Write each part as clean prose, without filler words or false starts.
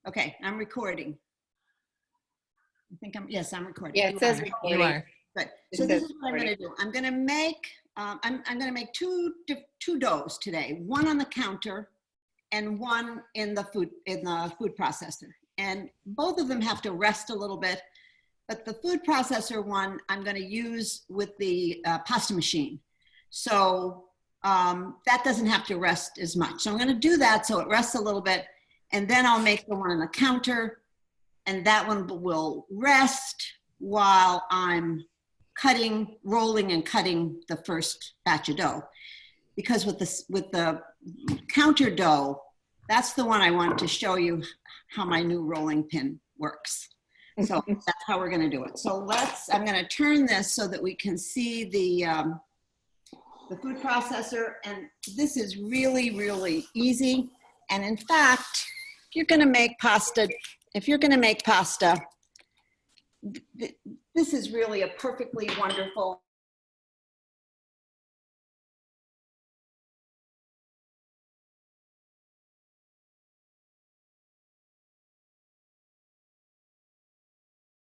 Okay, I'm recording. I think yes, I'm recording. Yeah, it says recording. You are. Good. So this is what I'm going to do. I'm going to make I'm going to make two doughs today. One on the counter, and one in the food processor. And both of them have to rest a little bit. But the food processor one I'm going to use with the pasta machine. So that doesn't have to rest as much. So I'm going to do that so it rests a little bit. And then I'll make the one on the counter. And that one will rest while I'm rolling and cutting the first batch of dough. Because with the counter dough, that's the one I want to show you how my new rolling pin works. So that's how we're going to do it. So I'm going to turn this so that we can see the food processor. And this is really, really easy. And in fact, if you're going to make pasta, this is really a perfectly wonderful.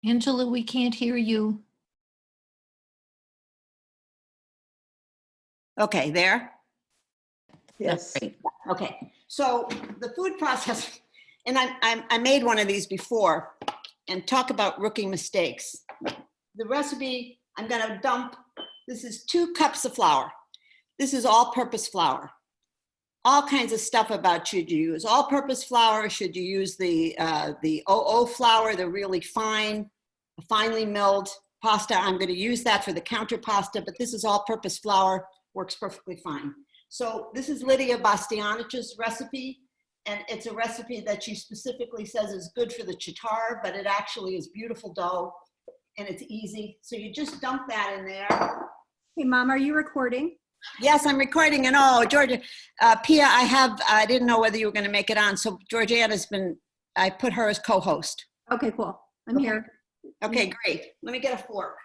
Angela, we can't hear you. Okay, there? Yes. Right. Okay, so the food processor, and I made one of these before, and talk about rookie mistakes. The recipe, I'm gonna dump, this is 2 cups of flour. This is all-purpose flour. All kinds of stuff about should you use all-purpose flour, should you use the OO flour, the really finely milled pasta. I'm gonna use that for the counter pasta, but this is all-purpose flour, works perfectly fine. So this is Lydia Bastianich's recipe, and it's a recipe that she specifically says is good for the chitarra, but it actually is beautiful dough, and it's easy. So you just dump that in there. Hey, Mom, are you recording? Yes, I'm recording, and oh, Georgia, Pia, I didn't know whether you were going to make it on, so Georgiana's I put her as co-host. Okay, cool. I'm here. Okay, great. Let me get a fork.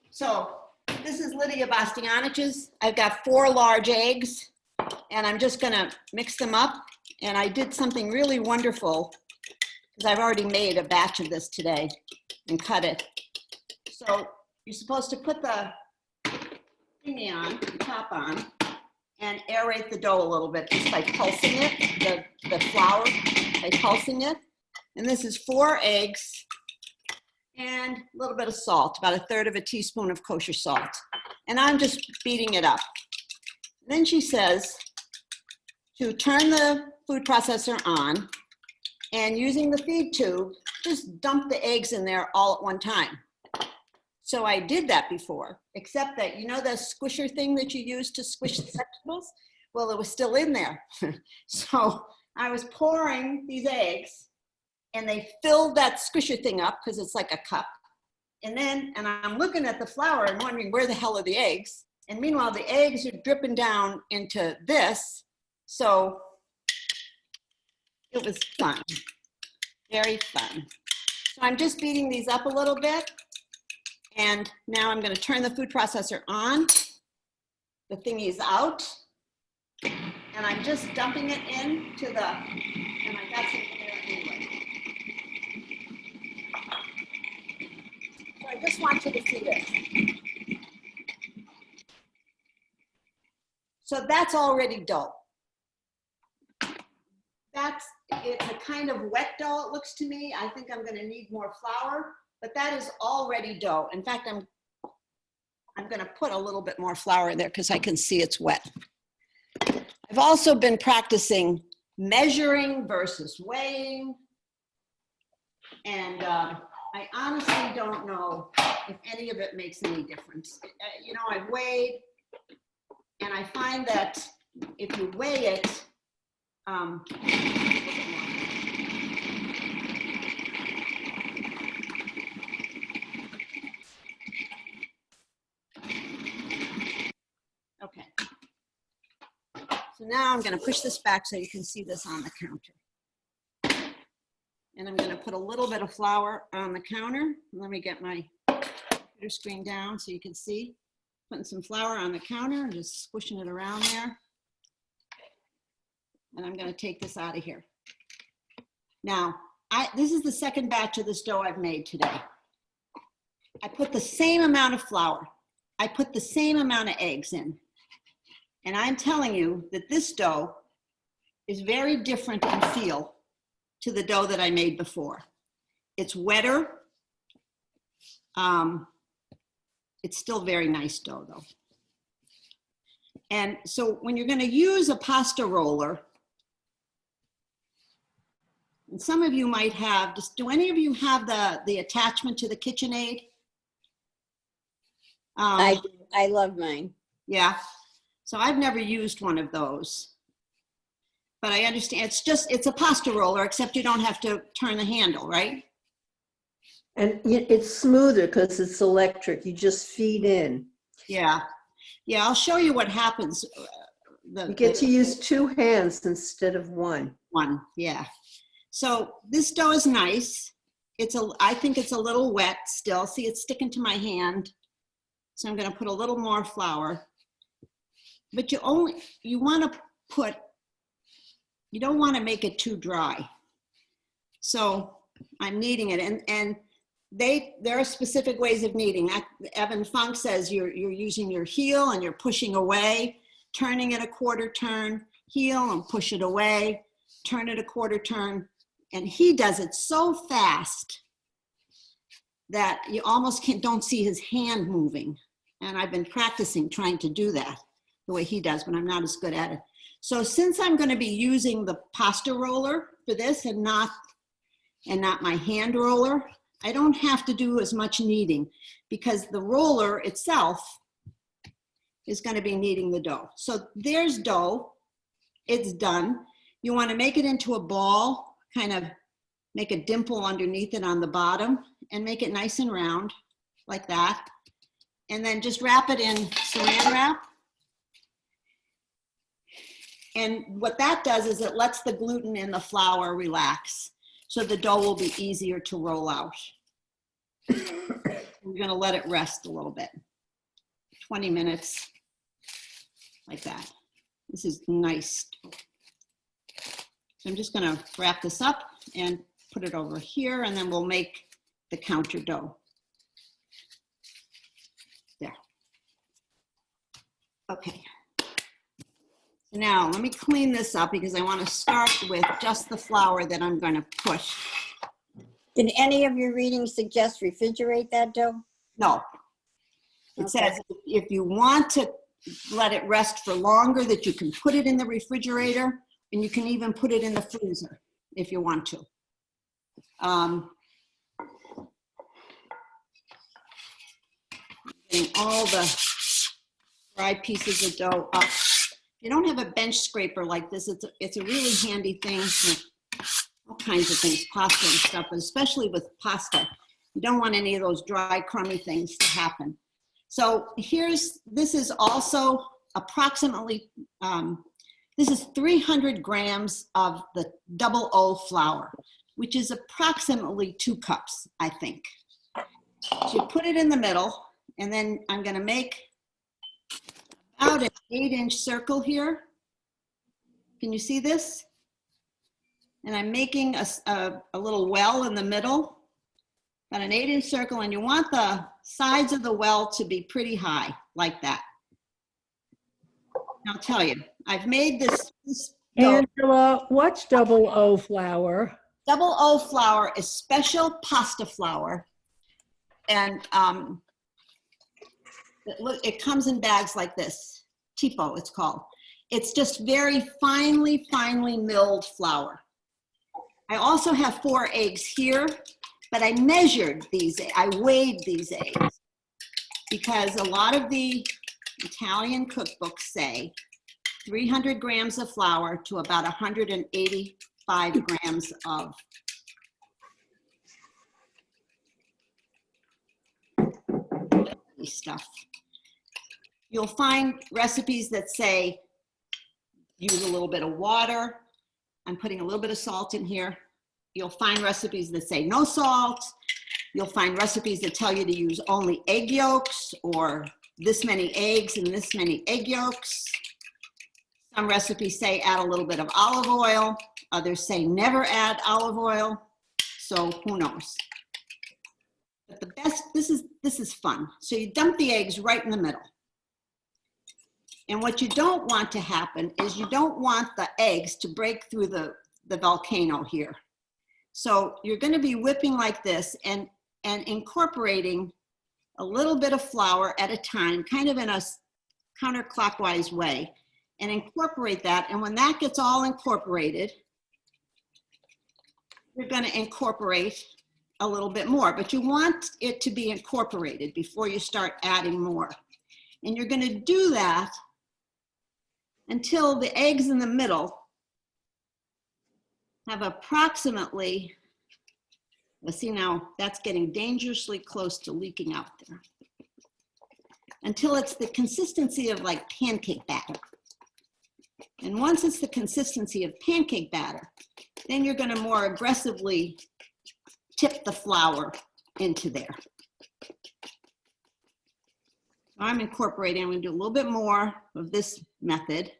So this is Lydia Bastianich's. I've got 4 large eggs, and I'm just going to mix them up. And I did something really wonderful because I've already made a batch of this today and cut it. So you're supposed to put the thingy on, the top on, and aerate the dough a little bit just by pulsing it, the flour, by pulsing it. And this is 4 eggs and a little bit of salt, about 1/3 teaspoon of kosher salt. And I'm just beating it up. Then she says to turn the food processor on, and using the feed tube, just dump the eggs in there all at one time. So I did that before, except that, you know the squisher thing that you use to squish the vegetables? Well, it was still in there. So I was pouring these eggs, and they filled that squisher thing up because it's like a cup. And I'm looking at the flour and wondering where the hell are the eggs? And meanwhile, the eggs are dripping down into this. So it was fun, very fun. So I'm just beating these up a little bit. And now I'm going to turn the food processor on. The thingy is out. And I'm just dumping it into and I got some there anyway. So I just want you to see this. So that's already dough. It's a kind of wet dough, it looks to me. I think I'm going to need more flour, but that is already dough. In fact, I'm going to put a little bit more flour in there because I can see it's wet. I've also been practicing measuring versus weighing, and I honestly don't know if any of it makes any difference. You know, I've weighed, and I find that if you weigh it, okay. So now I'm going to push this back so you can see this on the counter. And I'm going to put a little bit of flour on the counter. Let me get my computer screen down so you can see. Putting some flour on the counter and just squishing it around there. And I'm gonna take this out of here. Now, this is the second batch of this dough I've made today. I put the same amount of flour. I put the same amount of eggs in. And I'm telling you that this dough is very different in feel to the dough that I made before. It's wetter. It's still very nice dough though. And so when you're gonna use a pasta roller, and some of you might have, do any of you have the attachment to the KitchenAid? I love mine. Yeah, so I've never used one of those. But I understand, it's a pasta roller, except you don't have to turn the handle, right? And it's smoother because it's electric. You just feed in. Yeah, yeah, I'll show you what happens. You get to use 2 hands instead of 1. One, yeah. So this dough is nice. I think it's a little wet still. See, it's sticking to my hand. So I'm gonna put a little more flour. But you wanna you don't wanna make it too dry. So I'm kneading it, and there are specific ways of kneading. Evan Funk says you're using your heel and you're pushing away, turning it a quarter turn, heel and push it away, turn it a quarter turn. And he does it so fast that you almost don't see his hand moving. And I've been practicing trying to do that the way he does, but I'm not as good at it. So since I'm gonna be using the pasta roller for this and not my hand roller, I don't have to do as much kneading because the roller itself is gonna be kneading the dough. So there's dough, it's done. You wanna make it into a ball, kind of make a dimple underneath it on the bottom and make it nice and round like that. And then just wrap it in saran wrap. And what that does is it lets the gluten in the flour relax. So the dough will be easier to roll out. We're gonna let it rest a little bit. 20 minutes, like that. This is nice. So I'm just gonna wrap this up and put it over here, and then we'll make the counter dough. There. Okay. So now let me clean this up because I want to start with just the flour that I'm going to push. Did any of your readings suggest refrigerate that dough? No. It says if you want to let it rest for longer, that you can put it in the refrigerator, and you can even put it in the freezer if you want to. Getting all the dry pieces of dough up. If you don't have a bench scraper like this, it's a really handy thing for all kinds of things, pasta and stuff, but especially with pasta. You don't want any of those dry, crummy things to happen. So this is also approximately, this is 300 grams of the double O flour, which is approximately 2 cups, I think. So you put it in the middle, and then I'm gonna make about an 8-inch circle here. Can you see this? And I'm making a little well in the middle, about an 8-inch circle, and you want the sides of the well to be pretty high, like that. I'll tell you, I've made this dough. Angela, what's double O flour? Double O flour is special pasta flour, and it comes in bags like this. Tipo, it's called. It's just very finely milled flour. I also have 4 eggs here, but I measured these, I weighed these eggs, because a lot of the Italian cookbooks say 300 grams of flour to about 185 grams of stuff. You'll find recipes that say use a little bit of water. I'm putting a little bit of salt in here. You'll find recipes that say no salt. You'll find recipes that tell you to use only egg yolks or this many eggs and this many egg yolks. Some recipes say add a little bit of olive oil. Others say never add olive oil. So who knows? But the best, this is fun. So you dump the eggs right in the middle. And what you don't want to happen is you don't want the eggs to break through the volcano here. So you're going to be whipping like this and incorporating a little bit of flour at a time, kind of in a counterclockwise way, and incorporate that. And when that gets all incorporated, you're going to incorporate a little bit more, but you want it to be incorporated before you start adding more. And you're going to do that until the eggs in the middle have approximately, let's see now, that's getting dangerously close to leaking out there. Until it's the consistency of like pancake batter. And once it's the consistency of pancake batter, then you're going to more aggressively tip the flour into there. I'm incorporating, I'm going to do a little bit more of this method.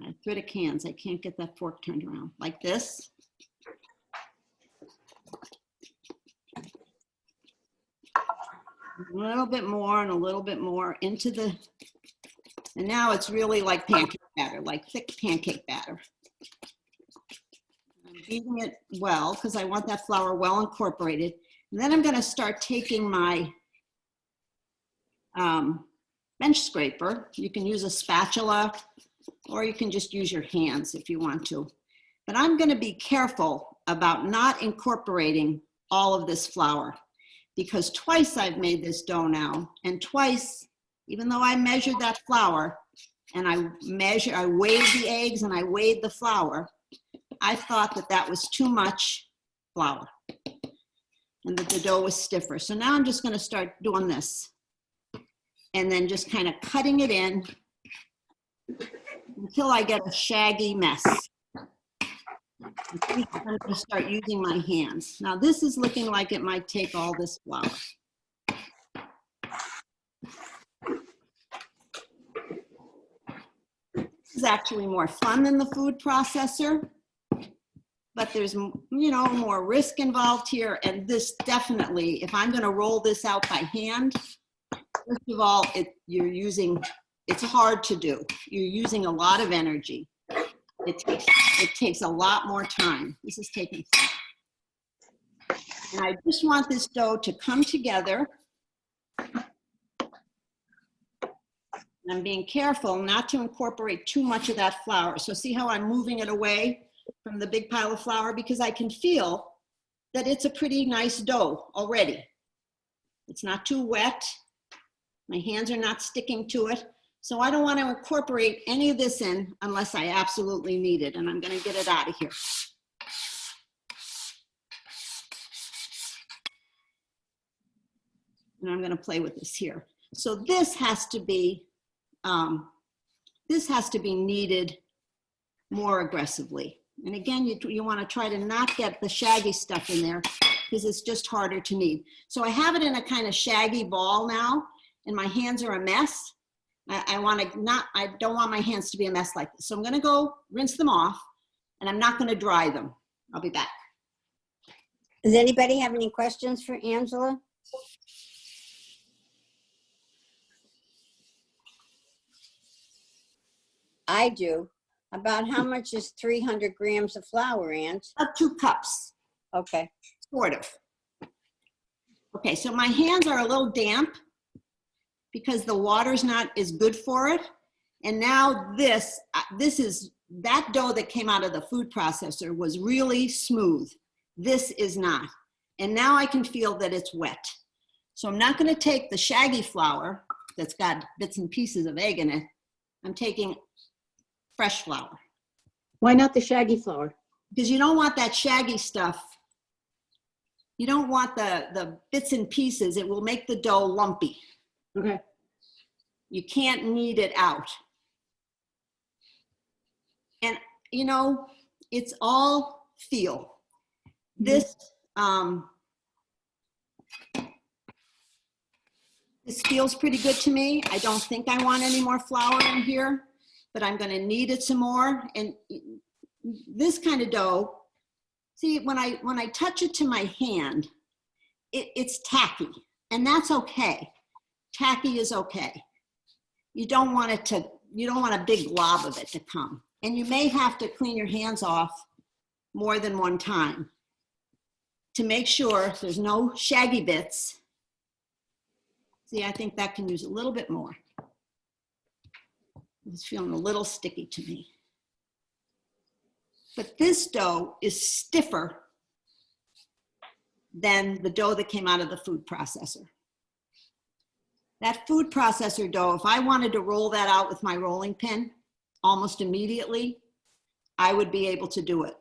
I have threaded cans, I can't get that fork turned around. Like this. A little bit more and a little bit more into the, and now it's really like pancake batter, like thick pancake batter. I'm beating it well because I want that flour well incorporated. And then I'm going to start taking my bench scraper. You can use a spatula or you can just use your hands if you want to. But I'm going to be careful about not incorporating all of this flour because twice I've made this dough now, and twice, even though I measured that flour and I weighed the eggs and I weighed the flour, I thought that that was too much flour and that the dough was stiffer. So now I'm just going to start doing this and then just kind of cutting it in until I get a shaggy mess. I'm going to start using my hands. Now this is looking like it might take all this flour. This is actually more fun than the food processor, but there's, you know, more risk involved here. And this definitely, if I'm going to roll this out by hand, first of all, it's hard to do. You're using a lot of energy. It takes a lot more time. This is taking time. And I just want this dough to come together. And I'm being careful not to incorporate too much of that flour. So see how I'm moving it away from the big pile of flour because I can feel that it's a pretty nice dough already. It's not too wet. My hands are not sticking to it. So I don't want to incorporate any of this in unless I absolutely need it. And I'm going to get it out of here. And I'm going to play with this here. So this has to be kneaded more aggressively. And again, you want to try to not get the shaggy stuff in there because it's just harder to knead. So I have it in a kind of shaggy ball now, and my hands are a mess. I don't want my hands to be a mess like this. So I'm going to go rinse them off, and I'm not going to dry them. I'll be back. Does anybody have any questions for Angela? I do. About how much is 300 grams of flour, Ange? About 2 cups, Okay. sort of. Okay, so my hands are a little damp because the water's not as good for it. And now that dough that came out of the food processor was really smooth. This is not. And now I can feel that it's wet. So I'm not going to take the shaggy flour that's got bits and pieces of egg in it. I'm taking fresh flour. Why not the shaggy flour? Because you don't want that shaggy stuff. You don't want the bits and pieces. It will make the dough lumpy. Okay. You can't knead it out. And you know, it's all feel. This feels pretty good to me. I don't think I want any more flour in here. but I'm going to knead it some more. And this kind of dough, see, when I touch it to my hand, it's tacky, and that's okay. Tacky is okay. You don't want a big glob of it to come. And you may have to clean your hands off more than one time to make sure there's no shaggy bits. See, I think that can use a little bit more. It's feeling a little sticky to me. But this dough is stiffer than the dough that came out of the food processor. That food processor dough, if I wanted to roll that out with my rolling pin almost immediately, I would be able to do it.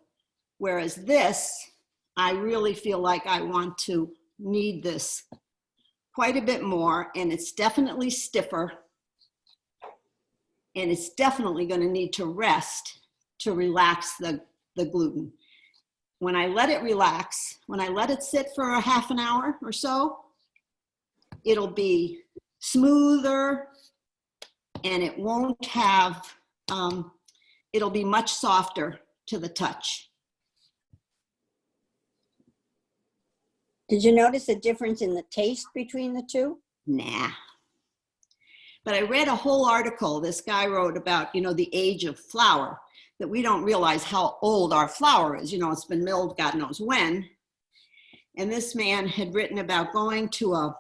Whereas this, I really feel like I want to knead this quite a bit more, and it's definitely stiffer, and it's definitely going to need to rest to relax the gluten. When I let it relax, when I let it sit for a half an hour or so, it'll be smoother, and it won't have, it'll be much softer to the touch. Did you notice a difference in the taste between the two? Nah. But I read a whole article this guy wrote about, the age of flour, that we don't realize how old our flour is. It's been milled God knows when. And this man had written about going to a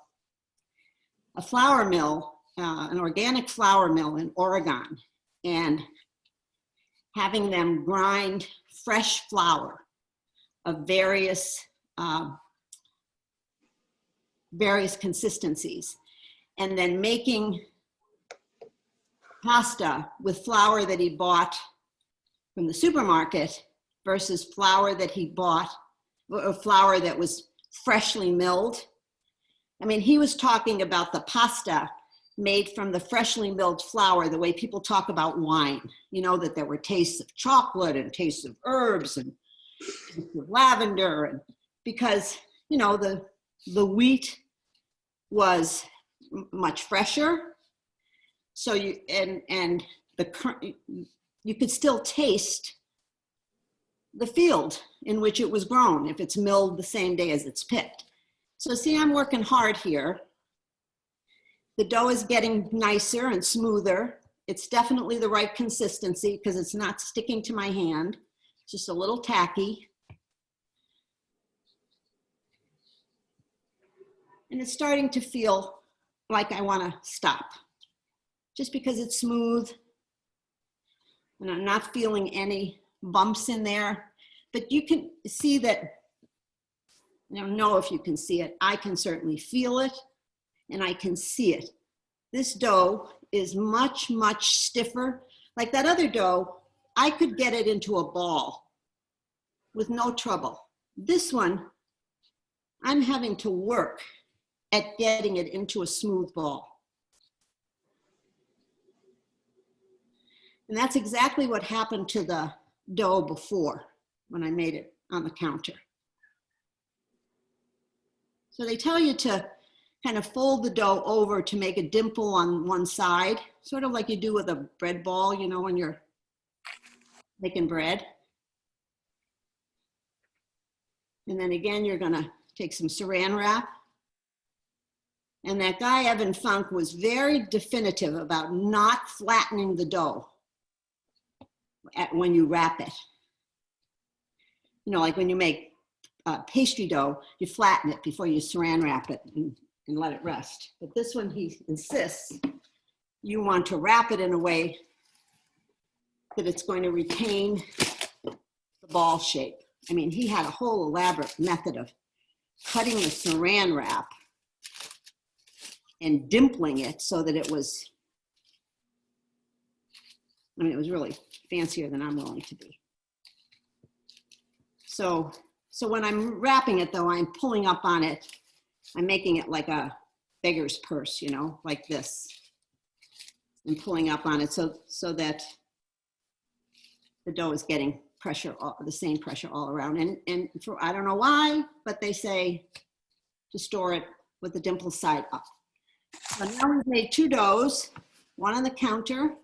flour mill, an organic flour mill in Oregon, and having them grind fresh flour of various consistencies, and then making pasta with flour that he bought from the supermarket versus flour that he bought, or flour that was freshly milled. I mean, he was talking about the pasta made from the freshly milled flour, the way people talk about wine, that there were tastes of chocolate and tastes of herbs and tastes of lavender, and because, the wheat was much fresher. So you could still taste the field in which it was grown if it's milled the same day as it's picked. So see, I'm working hard here. The dough is getting nicer and smoother. It's definitely the right consistency because it's not sticking to my hand. It's just a little tacky. And it's starting to feel like I want to stop, just because it's smooth and I'm not feeling any bumps in there. But you can see that, I don't know if you can see it. I can certainly feel it, and I can see it. This dough is much, much stiffer. Like that other dough, I could get it into a ball with no trouble. This one, I'm having to work at getting it into a smooth ball. And that's exactly what happened to the dough before when I made it on the counter. So they tell you to kind of fold the dough over to make a dimple on one side, sort of like you do with a bread ball, when you're making bread. And then again, you're gonna take some saran wrap. And that guy, Evan Funk, was very definitive about not flattening the dough when you wrap it. Like when you make pastry dough, you flatten it before you saran wrap it and let it rest. But this one, he insists, you want to wrap it in a way that it's going to retain the ball shape. I mean, he had a whole elaborate method of cutting the saran wrap and dimpling it so that it was, it was really fancier than I'm willing to be. So when I'm wrapping it though, I'm pulling up on it. I'm making it like a beggar's purse, like this. I'm pulling up on it so that the dough is getting pressure, the same pressure all around. And for, I don't know why, but they say to store it with the dimple side up. So now we've made two doughs, one on the counter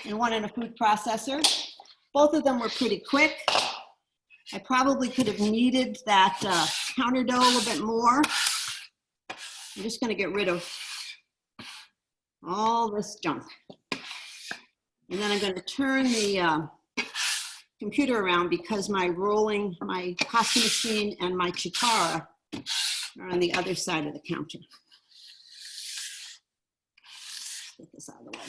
and one in a food processor. Both of them were pretty quick. I probably could have kneaded that counter dough a little bit more. I'm just gonna get rid of all this junk. And then I'm gonna turn the computer around because my pasta machine and my chitarra are on the other side of the counter. Get this out of the way.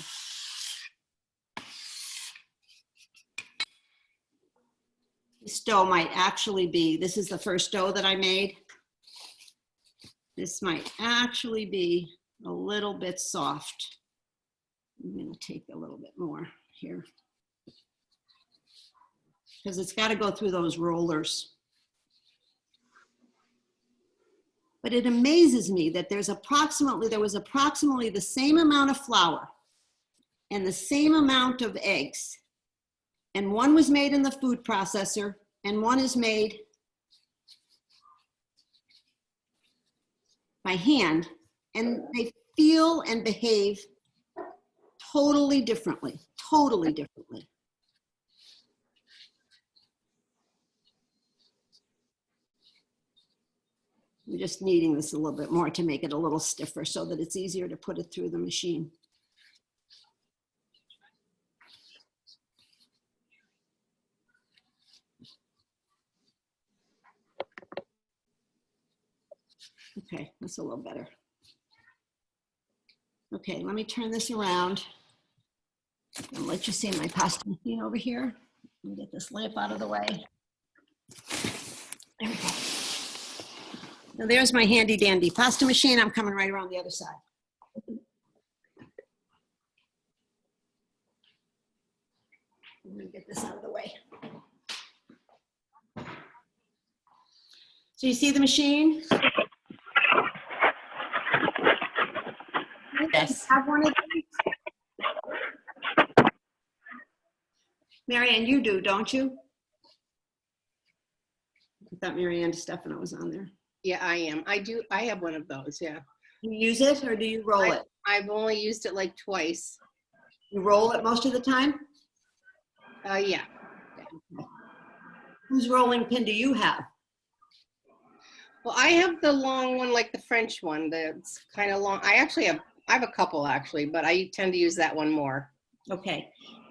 This dough might actually be, this is the first dough that I made. This might actually be a little bit soft. I'm gonna take a little bit more here, because it's got to go through those rollers. But it amazes me that there was approximately the same amount of flour and the same amount of eggs. And one was made in the food processor and one is made by hand, and they feel and behave totally differently, totally differently. I'm just kneading this a little bit more to make it a little stiffer so that it's easier to put it through the machine. Okay, that's a little better. Okay, let me turn this around and let you see my pasta machine over here. Let me get this lamp out of the way. There we go. Now there's my handy dandy pasta machine. I'm coming right around the other side. I'm gonna get this out of the way. So you see the machine? Yes. Have one of these? Marianne, you do, don't you? I thought Marianne Stefano was on there. Yeah, I am. I do. I have one of those. Yeah. You use it or do you roll it? I've only used it like twice. You roll it most of the time? Yeah. Whose rolling pin do you have? Well, I have the long one, like the French one. That's kind of long. I have a couple actually, but I tend to use that one more. Okay.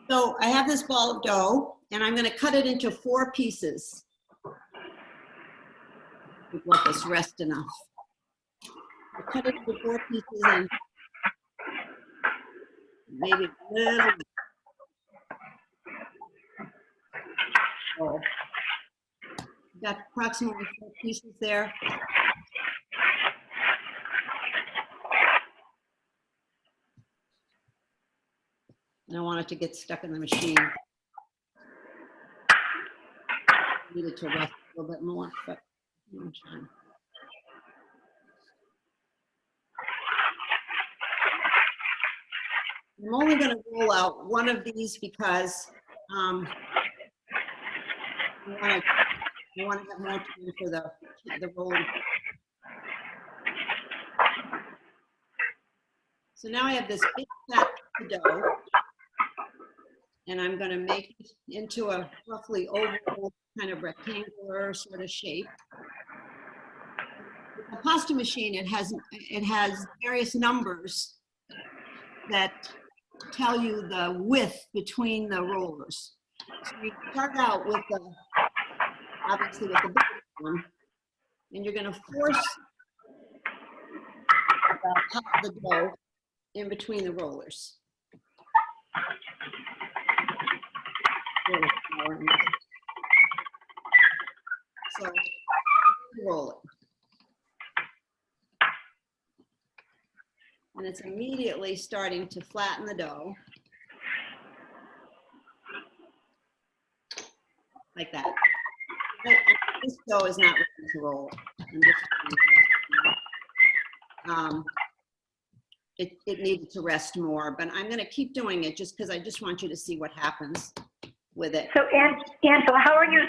So I have this ball of dough and I'm going to cut it into 4 pieces. Let this rest enough. I cut it into 4 pieces and maybe a little bit. So, got approximately 4 pieces there. I don't want it to get stuck in the machine. I need it to rest a little bit more, but I'm trying. I'm only going to roll out one of these because I want to have more time for the rolling. So now I have this big fat dough, and I'm going to make it into a roughly oval, kind of rectangular sort of shape. The pasta machine, it has various numbers that tell you the width between the rollers. So you start out with obviously with the big one, and you're going to force the dough in between the rollers. So roll it. And it's immediately starting to flatten the dough. Like that. This dough is not ready to roll. It needed to rest more, but I'm going to keep doing it just because I just want you to see what happens with it. So, Angela, how are you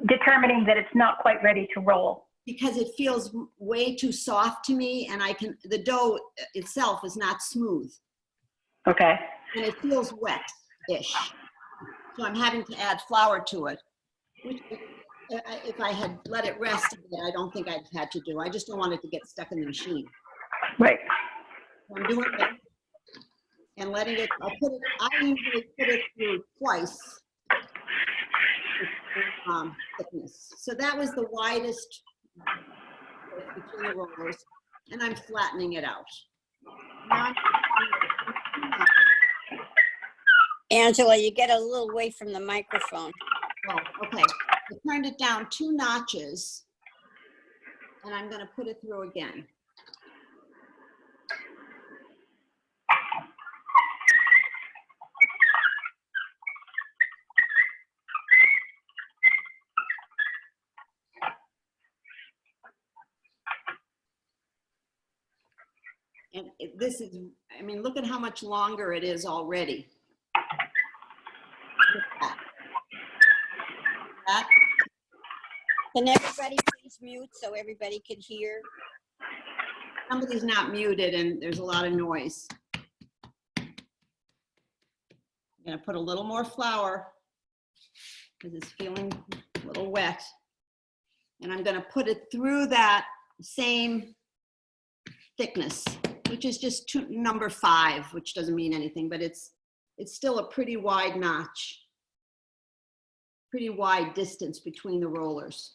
determining that it's not quite ready to roll? Because it feels way too soft to me, and the dough itself is not smooth. Okay. And it feels wet. ish. So I'm having to add flour to it, which if I had let it rest a bit, I don't think I'd had to do. I just don't want it to get stuck in the machine. Right. So I'm doing it and letting it, I usually put it through twice. Thickness. So that was the widest between the rollers, and I'm flattening it out. Now Angela, you get a little away from the microphone. oh, okay. I turned it down 2 notches, and I'm going to put it through again. And this is, I mean, look at how much longer it is already. Look at that. Can everybody please mute so everybody can hear? Somebody's not muted and there's a lot of noise. I'm gonna put a little more flour because it's feeling a little wet. And I'm gonna put it through that same thickness, which is just number 5, which doesn't mean anything, but it's still a pretty wide notch, pretty wide distance between the rollers.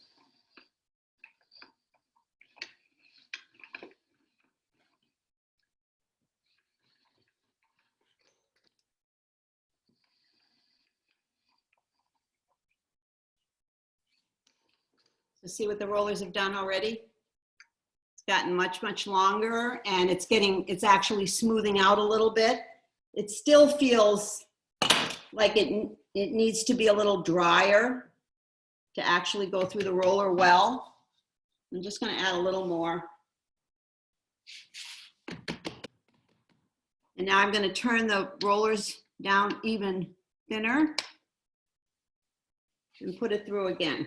So see what the rollers have done already? Gotten much, much longer, and it's actually smoothing out a little bit. It still feels like it needs to be a little drier to actually go through the roller well. I'm just going to add a little more. And now I'm going to turn the rollers down even thinner and put it through again.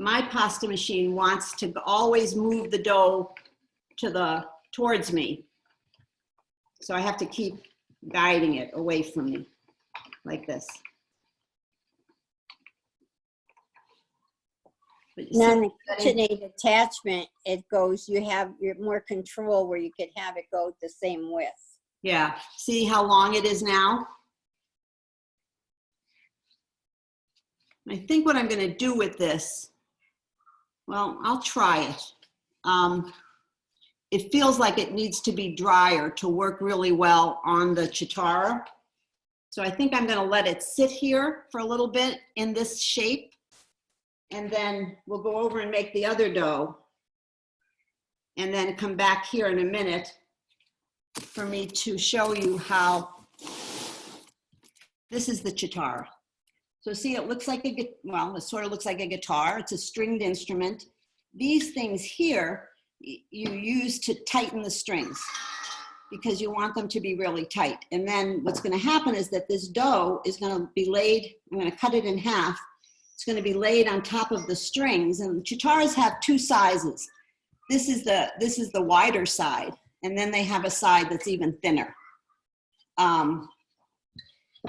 My pasta machine wants to always move the dough towards me. So I have to keep guiding it away from me like this. But you Now, in see, the KitchenAid attachment, it goes, you're more control where you could have it go the same width. yeah, see how long it is now? I think what I'm going to do with this, well, I'll try it. It feels like it needs to be drier to work really well on the chitarra. So I think I'm going to let it sit here for a little bit in this shape. And then we'll go over and make the other dough. And then come back here in a minute for me to show you how this is the chitarra. So see, it looks like well, it sort of looks like a guitar. It's a stringed instrument. These things here, you use to tighten the strings because you want them to be really tight. And then what's going to happen is that this dough is going to be laid, I'm going to cut it in half. It's going to be laid on top of the strings, and chitarras have 2 sizes. This is the wider side, and then they have a side that's even thinner.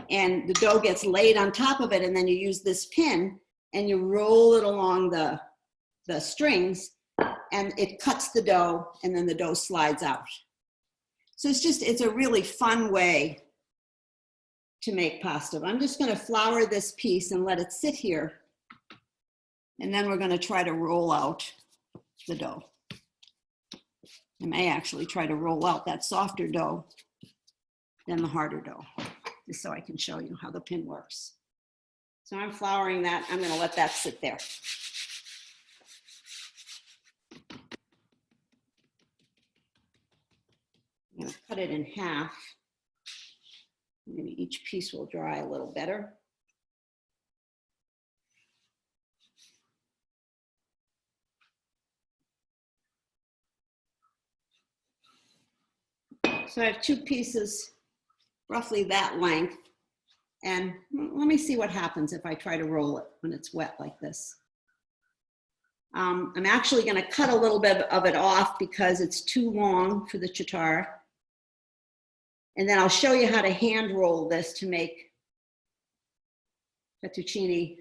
And the dough gets laid on top of it, and then you use this pin and you roll it along the strings, and it cuts the dough, and then the dough slides out. So it's a really fun way to make pasta. I'm just going to flour this piece and let it sit here, and then we're going to try to roll out the dough. I may actually try to roll out that softer dough than the harder dough, just so I can show you how the pin works. So I'm flouring that. I'm going to let that sit there. I'm going to cut it in half. Maybe each piece will dry a little better. So I have 2 pieces, roughly that length. And let me see what happens if I try to roll it when it's wet like this. I'm actually going to cut a little bit of it off because it's too long for the chitarra. And then I'll show you how to hand roll this to make fettuccine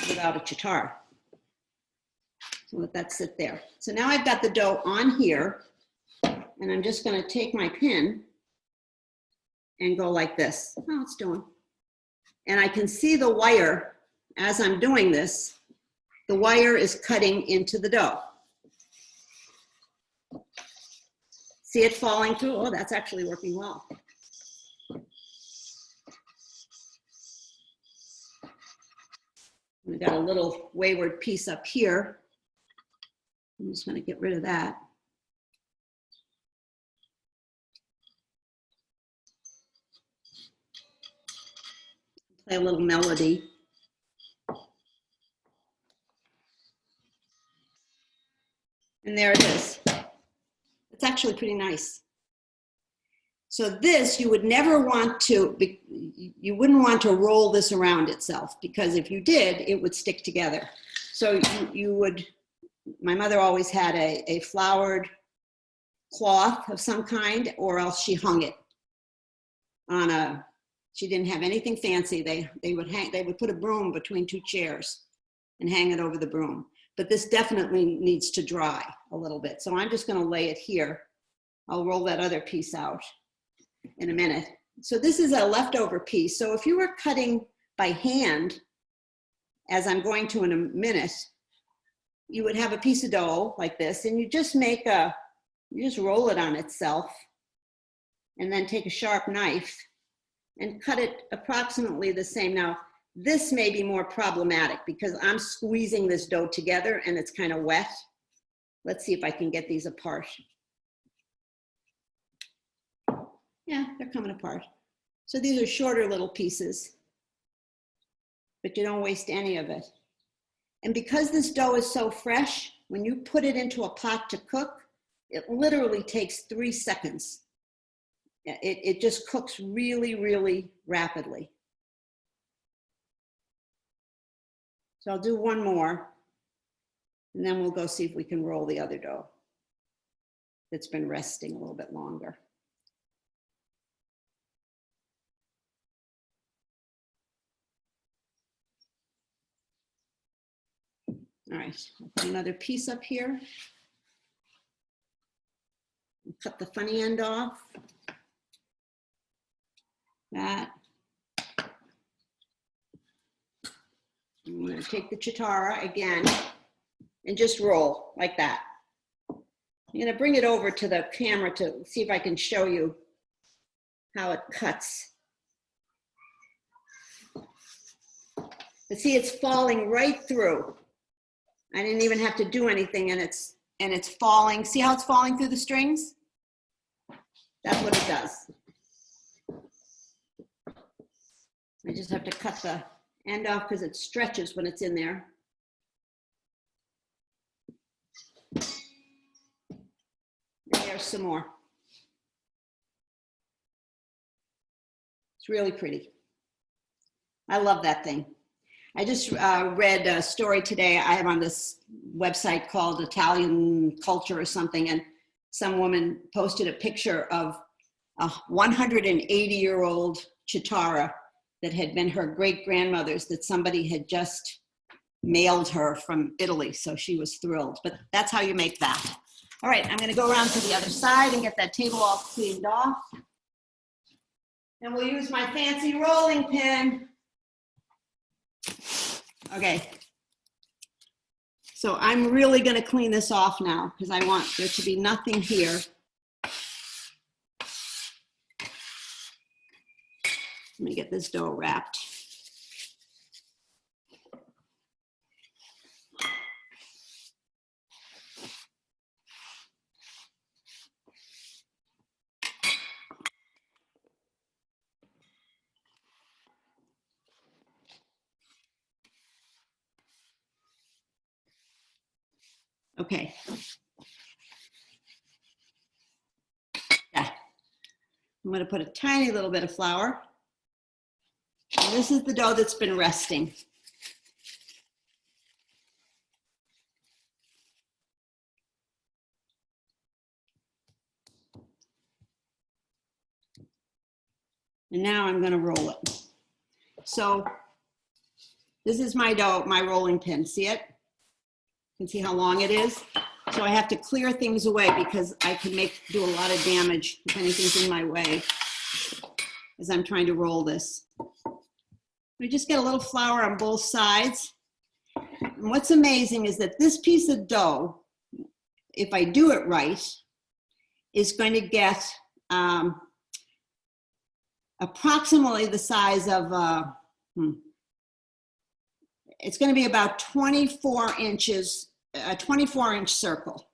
without a chitarra. So let that sit there. So now I've got the dough on here, and I'm just going to take my pin and go like this. Oh, it's doing. And I can see the wire as I'm doing this. The wire is cutting into the dough. See it falling through? Oh, that's actually working well. We got a little wayward piece up here. I'm just going to get rid of that. Play a little melody. And there it is. It's actually pretty nice. So this, you would never want to, you wouldn't want to roll this around itself, because if you did, it would stick together. So you would, my mother always had a floured cloth of some kind, or else she hung it on a, she didn't have anything fancy. They would put a broom between two chairs and hang it over the broom. But this definitely needs to dry a little bit. So I'm just going to lay it here. I'll roll that other piece out in a minute. So this is a leftover piece. So if you were cutting by hand, as I'm going to in a minute, you would have a piece of dough like this, and you just make a, you just roll it on itself, and then take a sharp knife and cut it approximately the same. Now, this may be more problematic because I'm squeezing this dough together and it's kind of wet. Let's see if I can get these apart. Yeah, they're coming apart. So these are shorter little pieces, but you don't waste any of it. And because this dough is so fresh, when you put it into a pot to cook, it literally takes 3 seconds. It just cooks really, really rapidly. So I'll do one more, and then we'll go see if we can roll the other dough that's been resting a little bit longer. All right, I'll put another piece up here. Cut the funny end off. That. I'm going to take the chitarra again and just roll like that. I'm going to bring it over to the camera to see if I can show you how it cuts. But see, it's falling right through. I didn't even have to do anything, and it's falling. See how it's falling through the strings? That's what it does. I just have to cut the end off because it stretches when it's in there. And there's some more. It's really pretty. I love that thing. I just read a story today I have on this website called Italian Culture or something, and some woman posted a picture of a 180-year-old chitarra that had been her great-grandmother's that somebody had just mailed her from Italy, so she was thrilled. But that's how you make that. All right, I'm going to go around to the other side and get that table all cleaned off. And we'll use my fancy rolling pin. Okay. So I'm really going to clean this off now because I want there to be nothing here. Let me get this dough wrapped. Okay. Yeah. I'm going to put a tiny little bit of flour. And this is the dough that's been resting. And now I'm gonna roll it. So this is my dough, my rolling pin. See it? You can see how long it is. So I have to clear things away because I can do a lot of damage if anything's in my way as I'm trying to roll this. We just get a little flour on both sides. And what's amazing is that this piece of dough, if I do it right, is going to get approximately the size of, it's going to be about 24 inches, a 24-inch circle.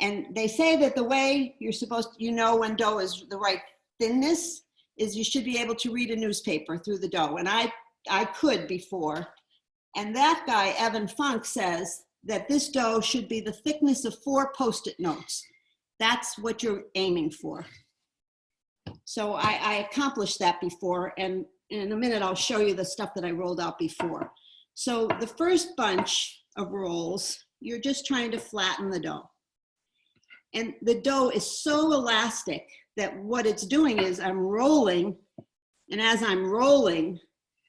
And they say that the way you're supposed to, when dough is the right thinness is you should be able to read a newspaper through the dough. And I could before. And that guy, Evan Funk, says that this dough should be the thickness of 4 Post-it notes. That's what you're aiming for. So I accomplished that before, and in a minute I'll show you the stuff that I rolled out before. So the first bunch of rolls, you're just trying to flatten the dough. And the dough is so elastic that what it's doing is I'm rolling, and as I'm rolling,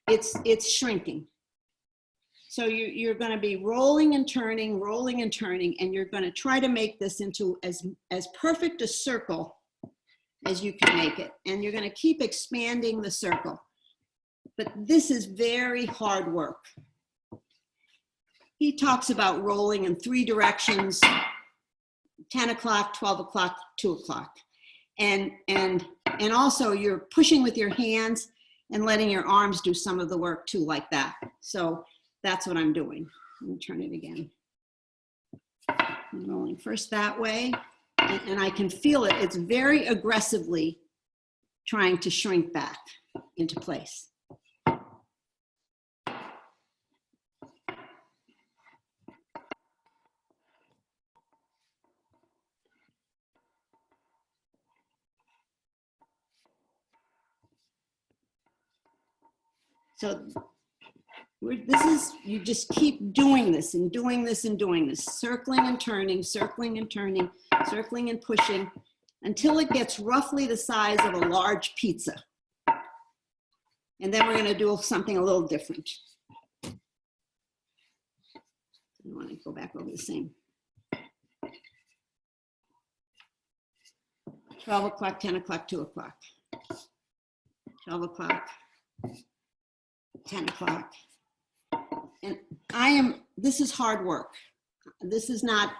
it's shrinking. So you're going to be rolling and turning, and you're going to try to make this into as perfect a circle as you can make it. And you're going to keep expanding the circle. But this is very hard work. He talks about rolling in 3 directions, 10 o'clock, 12 o'clock, 2 o'clock. And also you're pushing with your hands and letting your arms do some of the work too, like that. So that's what I'm doing. Let me turn it again. I'm rolling first that way, and I can feel it. It's very aggressively trying to shrink back into place. So you just keep doing this and doing this and doing this, circling and turning, circling and turning, circling and pushing until it gets roughly the size of a large pizza. And then we're going to do something a little different. I want to go back over the same. 12 o'clock, 10 o'clock, 2 o'clock. 12 o'clock, 10 o'clock. And this is hard work. This is not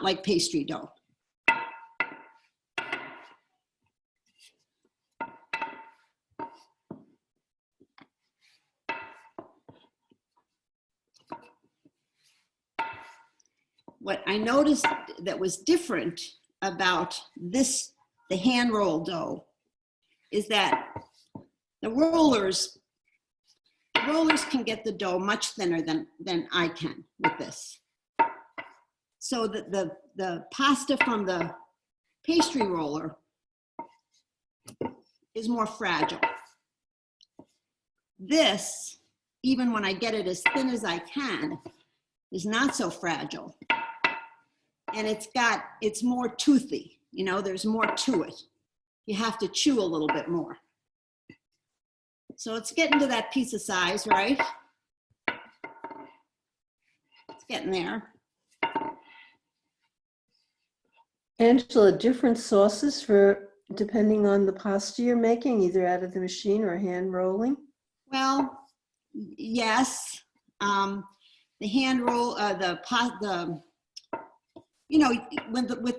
like pastry dough. What I noticed that was different about this, the hand rolled dough, is that the rollers can get the dough much thinner than I can with this. So the pasta from the pastry roller is more fragile. This, even when I get it as thin as I can, is not so fragile. And it's more toothy, there's more to it. You have to chew a little bit more. So it's getting to that pizza size, right? It's getting there. Angela, different sauces depending on the pasta you're making, either out of the machine or hand rolling? Well, yes. The hand roll, with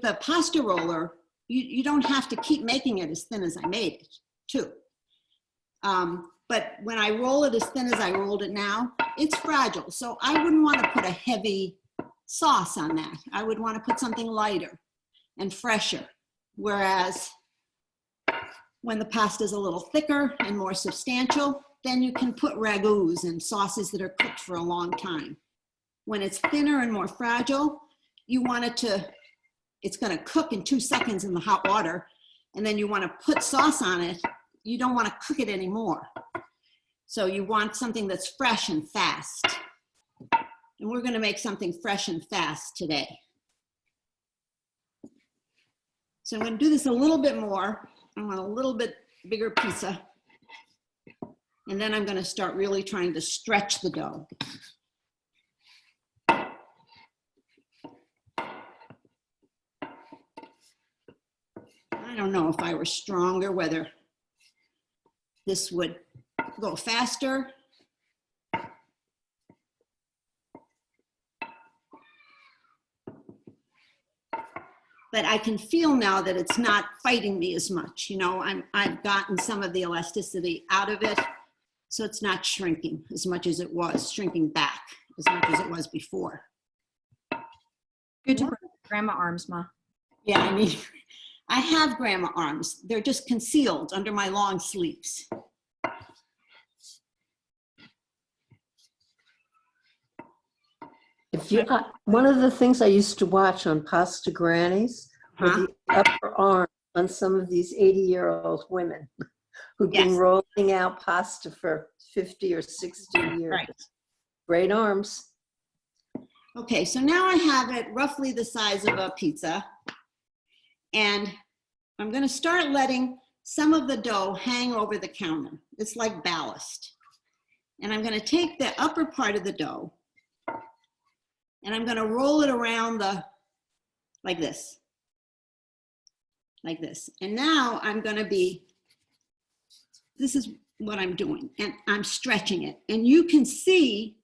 the pasta roller, you don't have to keep making it as thin as I made it, too. But when I roll it as thin as I rolled it now, it's fragile. So I wouldn't want to put a heavy sauce on that. I would want to put something lighter and fresher. Whereas when the pasta is a little thicker and more substantial, then you can put ragouts and sauces that are cooked for a long time. When it's thinner and more fragile, you want it's going to cook in 2 seconds in the hot water, and then you want to put sauce on it. You don't want to cook it anymore. So you want something that's fresh and fast. And we're going to make something fresh and fast today. So I'm going to do this a little bit more. I want a little bit bigger pizza. And then I'm going to start really trying to stretch the dough. I don't know if I were stronger, whether this would go faster. But I can feel now that it's not fighting me as much. You know, I've gotten some of the elasticity out of it, so it's not shrinking as much as it was, shrinking back as much as it was before. Good to protect grandma arms, Ma. Yeah, I mean, I have grandma arms. They're just concealed under my long sleeves. If you, one of the things I used to watch on Pasta Grannies were the upper arm on some of these 80-year-old women who'd been Yes. rolling out pasta for 50 or 60 years. Right. Great arms. Okay, so now I have it roughly the size of a pizza. And I'm going to start letting some of the dough hang over the counter. It's like ballast. And I'm going to take the upper part of the dough and I'm going to roll it around like this. Like this. And now I'm going to this is what I'm doing. And I'm stretching it. And you can see,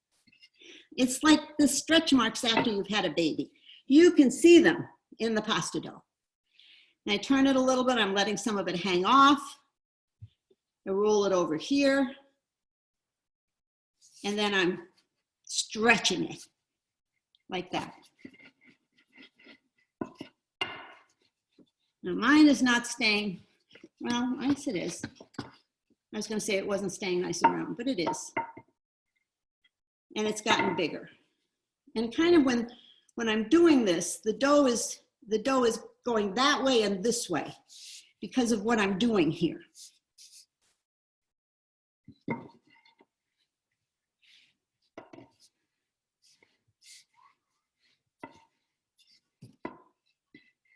it's like the stretch marks after you've had a baby. You can see them in the pasta dough. And I turn it a little bit. I'm letting some of it hang off. I roll it over here. And then I'm stretching it like that. Now mine is not staying, well, yes it is. I was going to say it wasn't staying nice and round, but it is. And it's gotten bigger. And kind of when I'm doing this, the dough is going that way and this way because of what I'm doing here.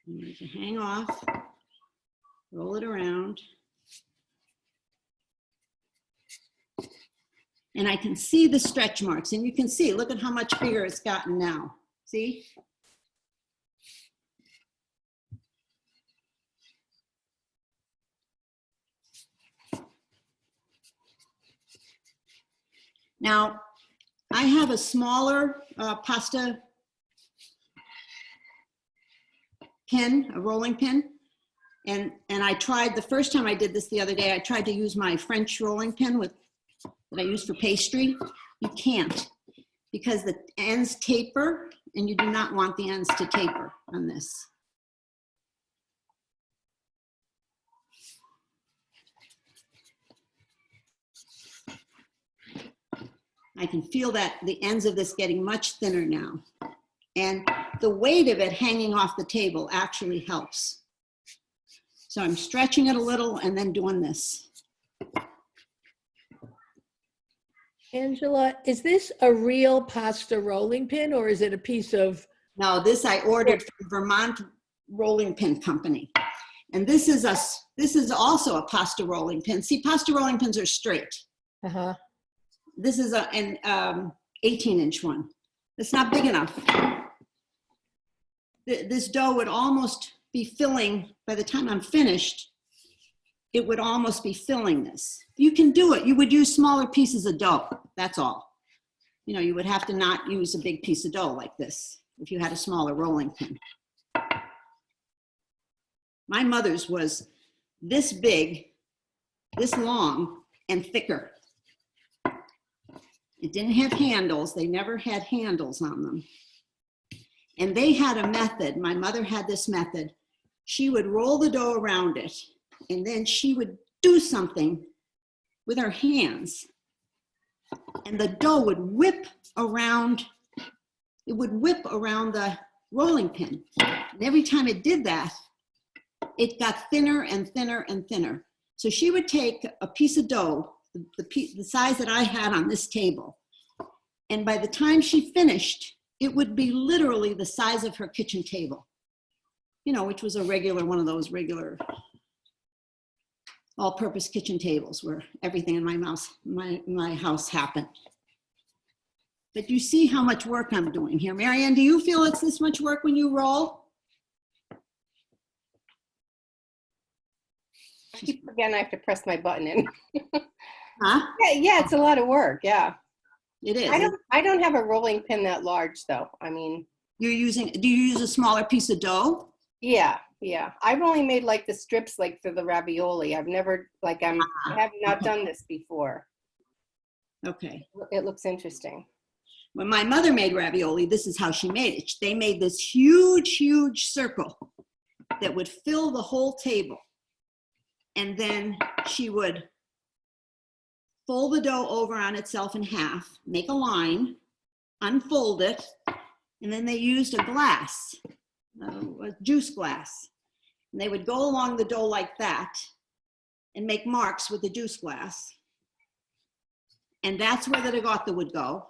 I'm going to hang off, roll it around. And I can see the stretch marks, and you can see, look at how much bigger it's gotten now. See? Now, I have a smaller pasta pin, a rolling pin. And I tried, the first time I did this the other day, I tried to use my French rolling pin that I use for pastry. You can't, because the ends taper, and you do not want the ends to taper on this. I can feel that the ends of this getting much thinner now. And the weight of it hanging off the table actually helps. So I'm stretching it a little and then doing this. Angela, is this a real pasta rolling pin or is it a piece of? No, this I ordered from Vermont Rolling Pin Company. And this is also a pasta rolling pin. See, pasta rolling pins are straight. Uh-huh. This is an 18-inch one. It's not big enough. This dough would almost be filling, by the time I'm finished, it would almost be filling this. You can do it. You would use smaller pieces of dough. That's all. You know, you would have to not use a big piece of dough like this if you had a smaller rolling pin. My mother's was this big, this long, and thicker. It didn't have handles. They never had handles on them. And they had a method. My mother had this method. She would roll the dough around it, and then she would do something with her hands. And the dough would whip around, it would whip around the rolling pin. And every time it did that, it got thinner and thinner and thinner. So she would take a piece of dough, the size that I had on this table, and by the time she finished, it would be literally the size of her kitchen table, you know, which was a regular, one of those regular all-purpose kitchen tables where everything in my house happened. But you see how much work I'm doing here. Marianne, do you feel it's this much work when you roll? I keep forgetting I have to press my button in. Huh? Yeah, it's a lot of work. Yeah. It is. I don't have a rolling pin that large though. I mean, Do you use a smaller piece of dough? yeah. I've only made like the strips like for the ravioli. I've never I have not done this before. Okay. It looks interesting. When my mother made ravioli, this is how she made it. They made this huge, huge circle that would fill the whole table. And then she would fold the dough over on itself in half, make a line, unfold it, and then they used a glass, a juice glass. And they would go along the dough like that and make marks with the juice glass. And that's where the ricotta would go,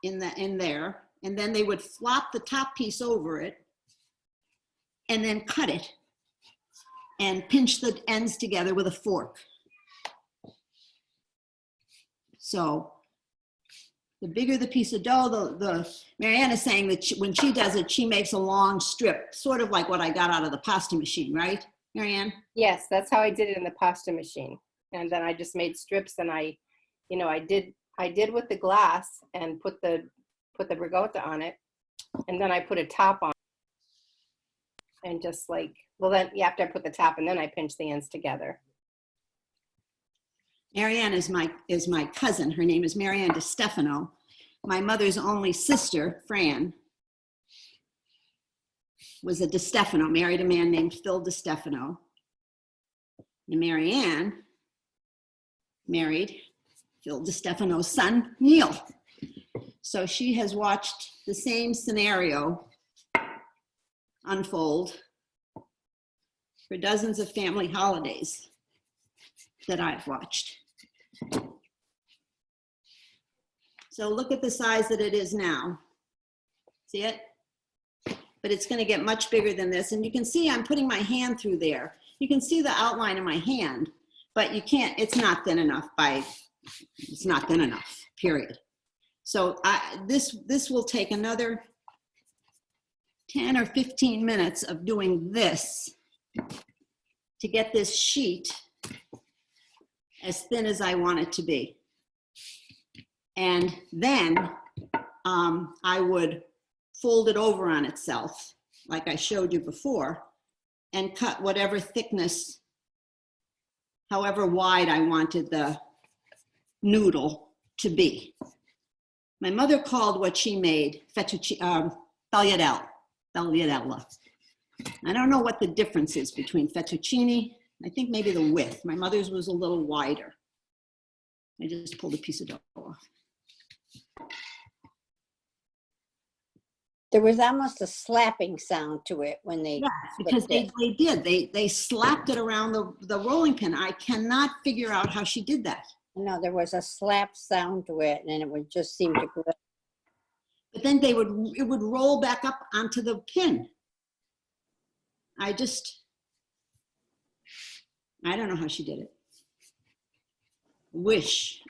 in there. And then they would flop the top piece over it and then cut it and pinch the ends together with a fork. So the bigger the piece of dough, Marianne is saying that when she does it, she makes a long strip, sort of like what I got out of the pasta machine, right, Marianne? Yes, that's how I did it in the pasta machine. And then I just made strips, and I did with the glass and put the ricotta on it, and then I put a top on it. And just like, well, then after I put the top, and then I pinch the ends together. Marianne is my cousin. Her name is Marianne DiStefano. My mother's only sister, Fran, was a DiStefano, married a man named Phil DiStefano. And Marianne married Phil DiStefano's son, Neil. So she has watched the same scenario unfold for dozens of family holidays that I've watched. So look at the size that it is now. See it? But it's going to get much bigger than this. And you can see I'm putting my hand through there. You can see the outline of my hand, but you can't, it's not thin enough it's not thin enough, period. So this will take another 10 or 15 minutes of doing this to get this sheet as thin as I want it to be. And then I would fold it over on itself, like I showed you before, and cut whatever thickness, however wide I wanted the noodle to be. My mother called what she made tagliatelle. I don't know what the difference is between fettuccine. I think maybe the width. My mother's was a little wider. I just pulled a piece of dough off. There was almost a slapping sound to it when they. Yeah, because they did. They slapped it around the rolling pin. I cannot figure out how she did that. No, there was a slap sound to it, and it would just seem to grip. But then it would roll back up onto the pin. I don't know how she did it.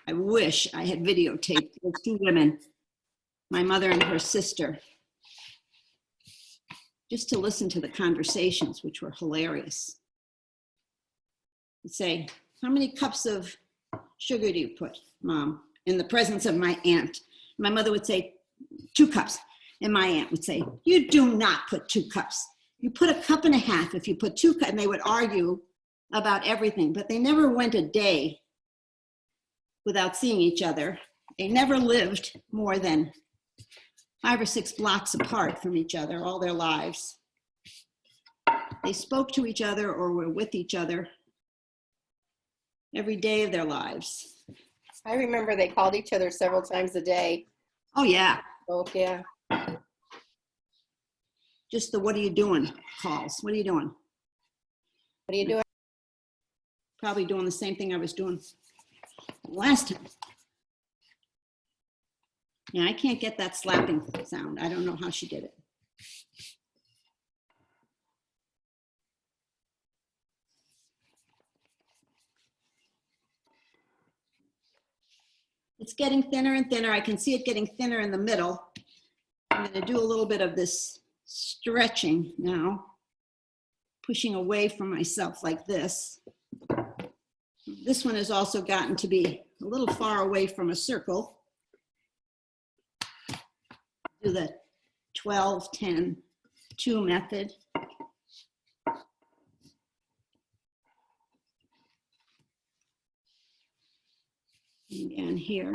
I wish I had videotaped those two women, my mother and her sister, just to listen to the conversations, which were hilarious. I'd say, how many cups of sugar do you put, Mom, in the presence of my aunt? My mother would say, 2 cups. And my aunt would say, you do not put 2 cups. You put 1.5 cups if you put 2 cups. And they would argue about everything, but they never went a day without seeing each other. They never lived more than 5 or 6 blocks apart from each other all their lives. They spoke to each other or were with each other every day of their lives. I remember they called each other several times a day. Oh yeah. Oh yeah. Just the what are you doing calls. What are you doing? What are you doing? Probably doing the same thing I was doing last time. Yeah, I can't get that slapping sound. I don't know how she did it. It's getting thinner and thinner. I can see it getting thinner in the middle. I'm going to do a little bit of this stretching now, pushing away from myself like this. This one has also gotten to be a little far away from a circle. Do the 12, 10, 2 method. Again here.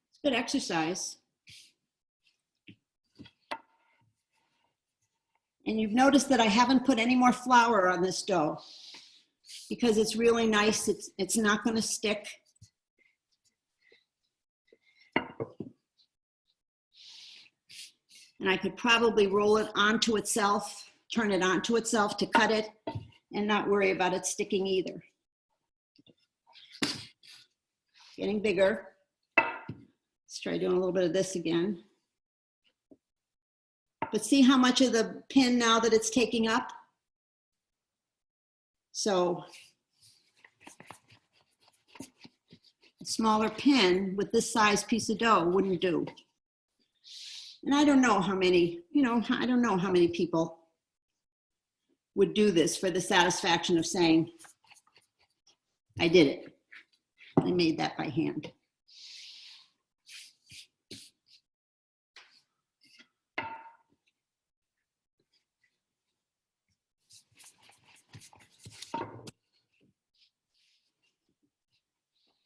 It's good exercise. And you've noticed that I haven't put any more flour on this dough because it's really nice. It's not going to stick. And I could probably roll it onto itself, turn it onto itself to cut it, and not worry about it sticking either. Getting bigger. Let's try doing a little bit of this again. But see how much of the pin now that it's taking up? So a smaller pin with this size piece of dough wouldn't do. And I don't know how many, I don't know how many people would do this for the satisfaction of saying, I did it. I made that by hand.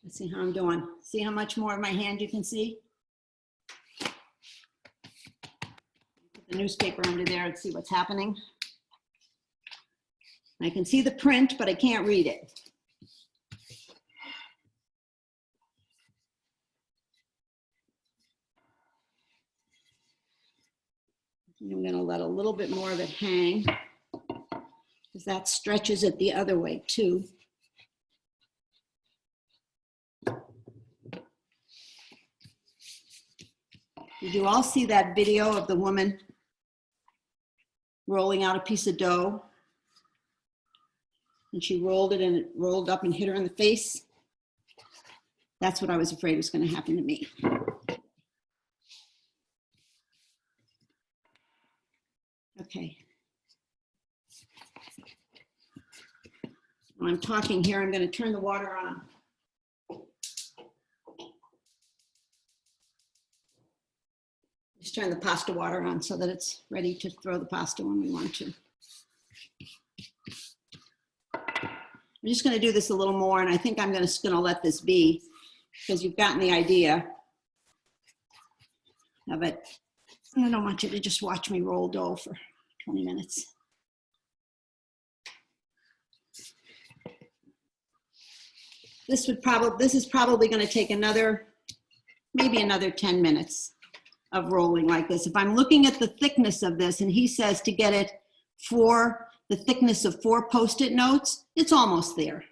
Let's see how I'm doing. See how much more of my hand you can see? Put the newspaper under there and see what's happening. I can see the print, but I can't read it. I'm going to let a little bit more of it hang because that stretches it the other way too. Did you all see that video of the woman rolling out a piece of dough? And she rolled it and it rolled up and hit her in the face. That's what I was afraid was going to happen to me. Okay. While I'm talking here, I'm going to turn the water on. Just turn the pasta water on so that it's ready to throw the pasta when we want to. I'm just going to do this a little more, and I think I'm just going to let this be because you've gotten the idea of it. I don't want you to just watch me roll dough for 20 minutes. This is probably going to take maybe another 10 minutes of rolling like this. If I'm looking at the thickness of this and he says to get it for the thickness of 4 Post-it notes, it's almost there.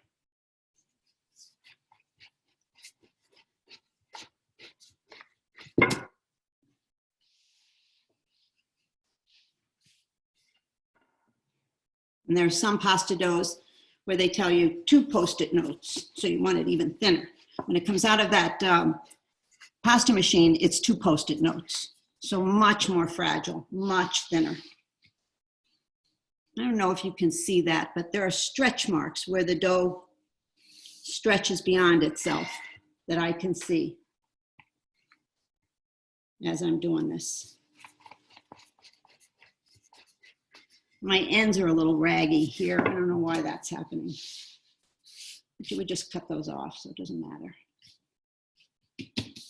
And there are some pasta doughs where they tell you 2 Post-it notes, so you want it even thinner. When it comes out of that pasta machine, it's 2 Post-it notes. So much more fragile, much thinner. I don't know if you can see that, but there are stretch marks where the dough stretches beyond itself that I can see as I'm doing this. My ends are a little raggy here. I don't know why that's happening. But you would just cut those off, so it doesn't matter.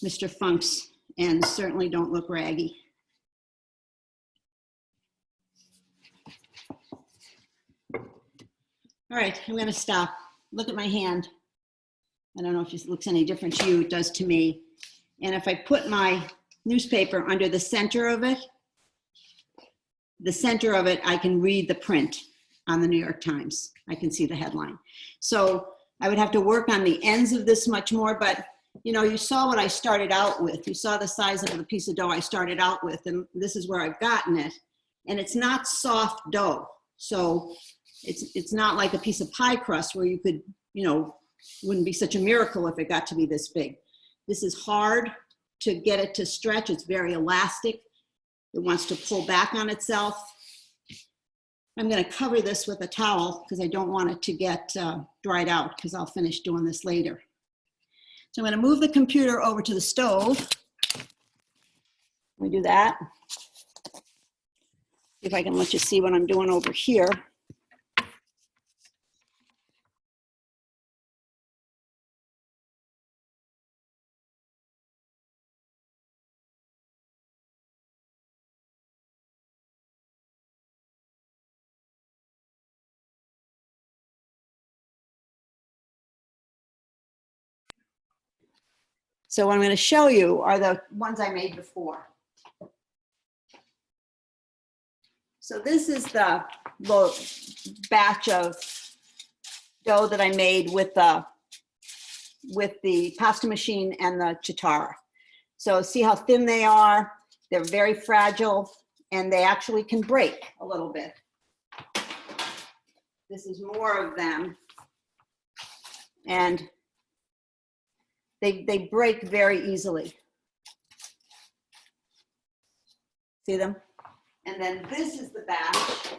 Mr. Funk's ends certainly don't look raggy. All right, I'm going to stop. Look at my hand. I don't know if it looks any different to you. It does to me. And if I put my newspaper under the center of it, I can read the print on the New York Times. I can see the headline. So I would have to work on the ends of this much more, but you saw what I started out with. You saw the size of the piece of dough I started out with, and this is where I've gotten it. And it's not soft dough. So It's not like a piece of pie crust where you could, you know, wouldn't be such a miracle if it got to be this big. This is hard to get it to stretch. It's very elastic. It wants to pull back on itself. I'm going to cover this with a towel because I don't want it to get dried out because I'll finish doing this later. So I'm going to move the computer over to the stove. Let me do that. See if I can let you see what I'm doing over here. So what I'm going to show you are the ones I made before. So this is the batch of dough that I made with the pasta machine and the chitarra. So see how thin they are? They're very fragile and they actually can break a little bit. This is more of them. And they break very easily. See them? And then this is the batch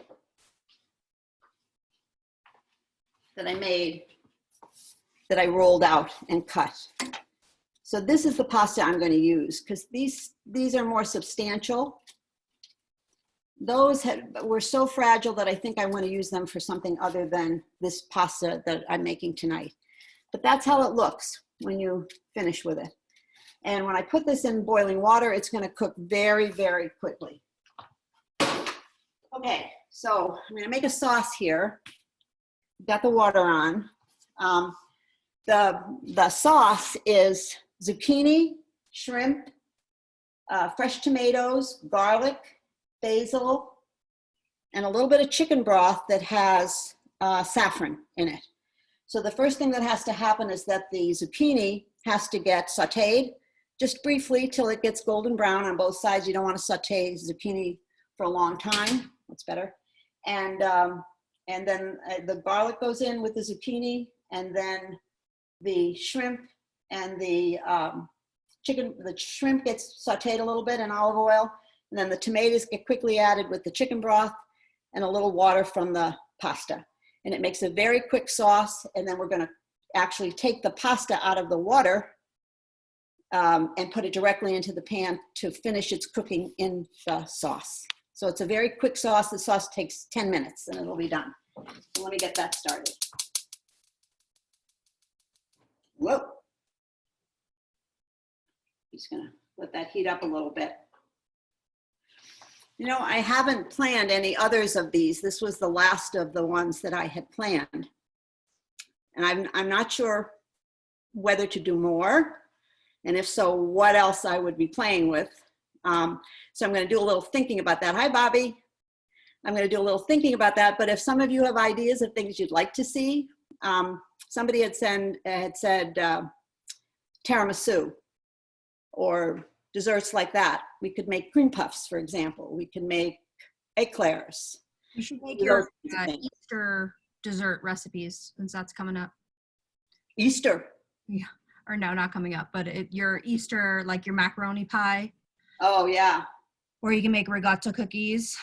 that I made, that I rolled out and cut. So this is the pasta I'm going to use because these are more substantial. Those were so fragile that I think I want to use them for something other than this pasta that I'm making tonight. But that's how it looks when you finish with it. And when I put this in boiling water, it's going to cook very, very quickly. Okay, so I'm going to make a sauce here. Got the water on. The sauce is zucchini, shrimp, fresh tomatoes, garlic, basil, and a little bit of chicken broth that has saffron in it. So the first thing that has to happen is that the zucchini has to get sauteed just briefly till it gets golden brown on both sides. You don't want to saute zucchini for a long time. That's better. And then the garlic goes in with the zucchini, and then the shrimp and the shrimp gets sauteed a little bit in olive oil, and then the tomatoes get quickly added with the chicken broth and a little water from the pasta. And it makes a very quick sauce, and then we're going to actually take the pasta out of the water and put it directly into the pan to finish its cooking in the sauce. So it's a very quick sauce. The sauce takes 10 minutes and it'll be done. So let me get that started. Whoa. Just gonna let that heat up a little bit. You know, I haven't planned any others of these. This was the last of the ones that I had planned. And I'm not sure whether to do more, and if so, what else I would be playing with. So I'm going to do a little thinking about that. Hi, Bobby. I'm going to do a little thinking about that, but if some of you have ideas of things you'd like to see, somebody had said tiramisu or desserts like that. We could make cream puffs, for example. We could make eclairs. You should make Those your kinds of things. Easter dessert recipes since that's coming up. Easter. Yeah, or no, not coming up, but your Easter, like your macaroni pie, Oh, yeah. or you can make rigatto cookies.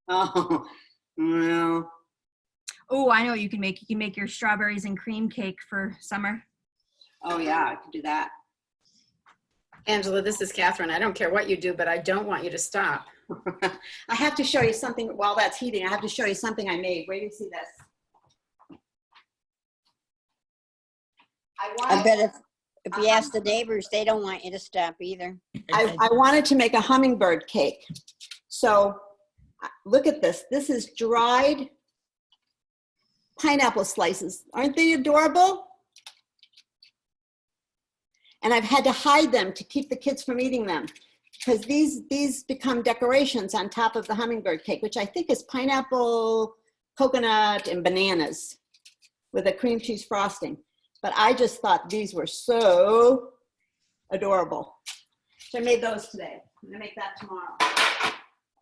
Oh, well. Oh, I know what you can make. You can make your strawberries and cream cake for summer. Oh, yeah, I could do that. Angela, this is Catherine. I don't care what you do, but I don't want you to stop. I have to show you something while that's heating. I have to show you something I made. Wait till you see this. I bet if you ask the neighbors, they don't want you to stop either. I wanted to make a hummingbird cake. So look at this. This is dried pineapple slices. Aren't they adorable? And I've had to hide them to keep the kids from eating them because these become decorations on top of the hummingbird cake, which I think is pineapple, coconut, and bananas with a cream cheese frosting. But I just thought these were so adorable. So I made those today. I'm gonna make that tomorrow.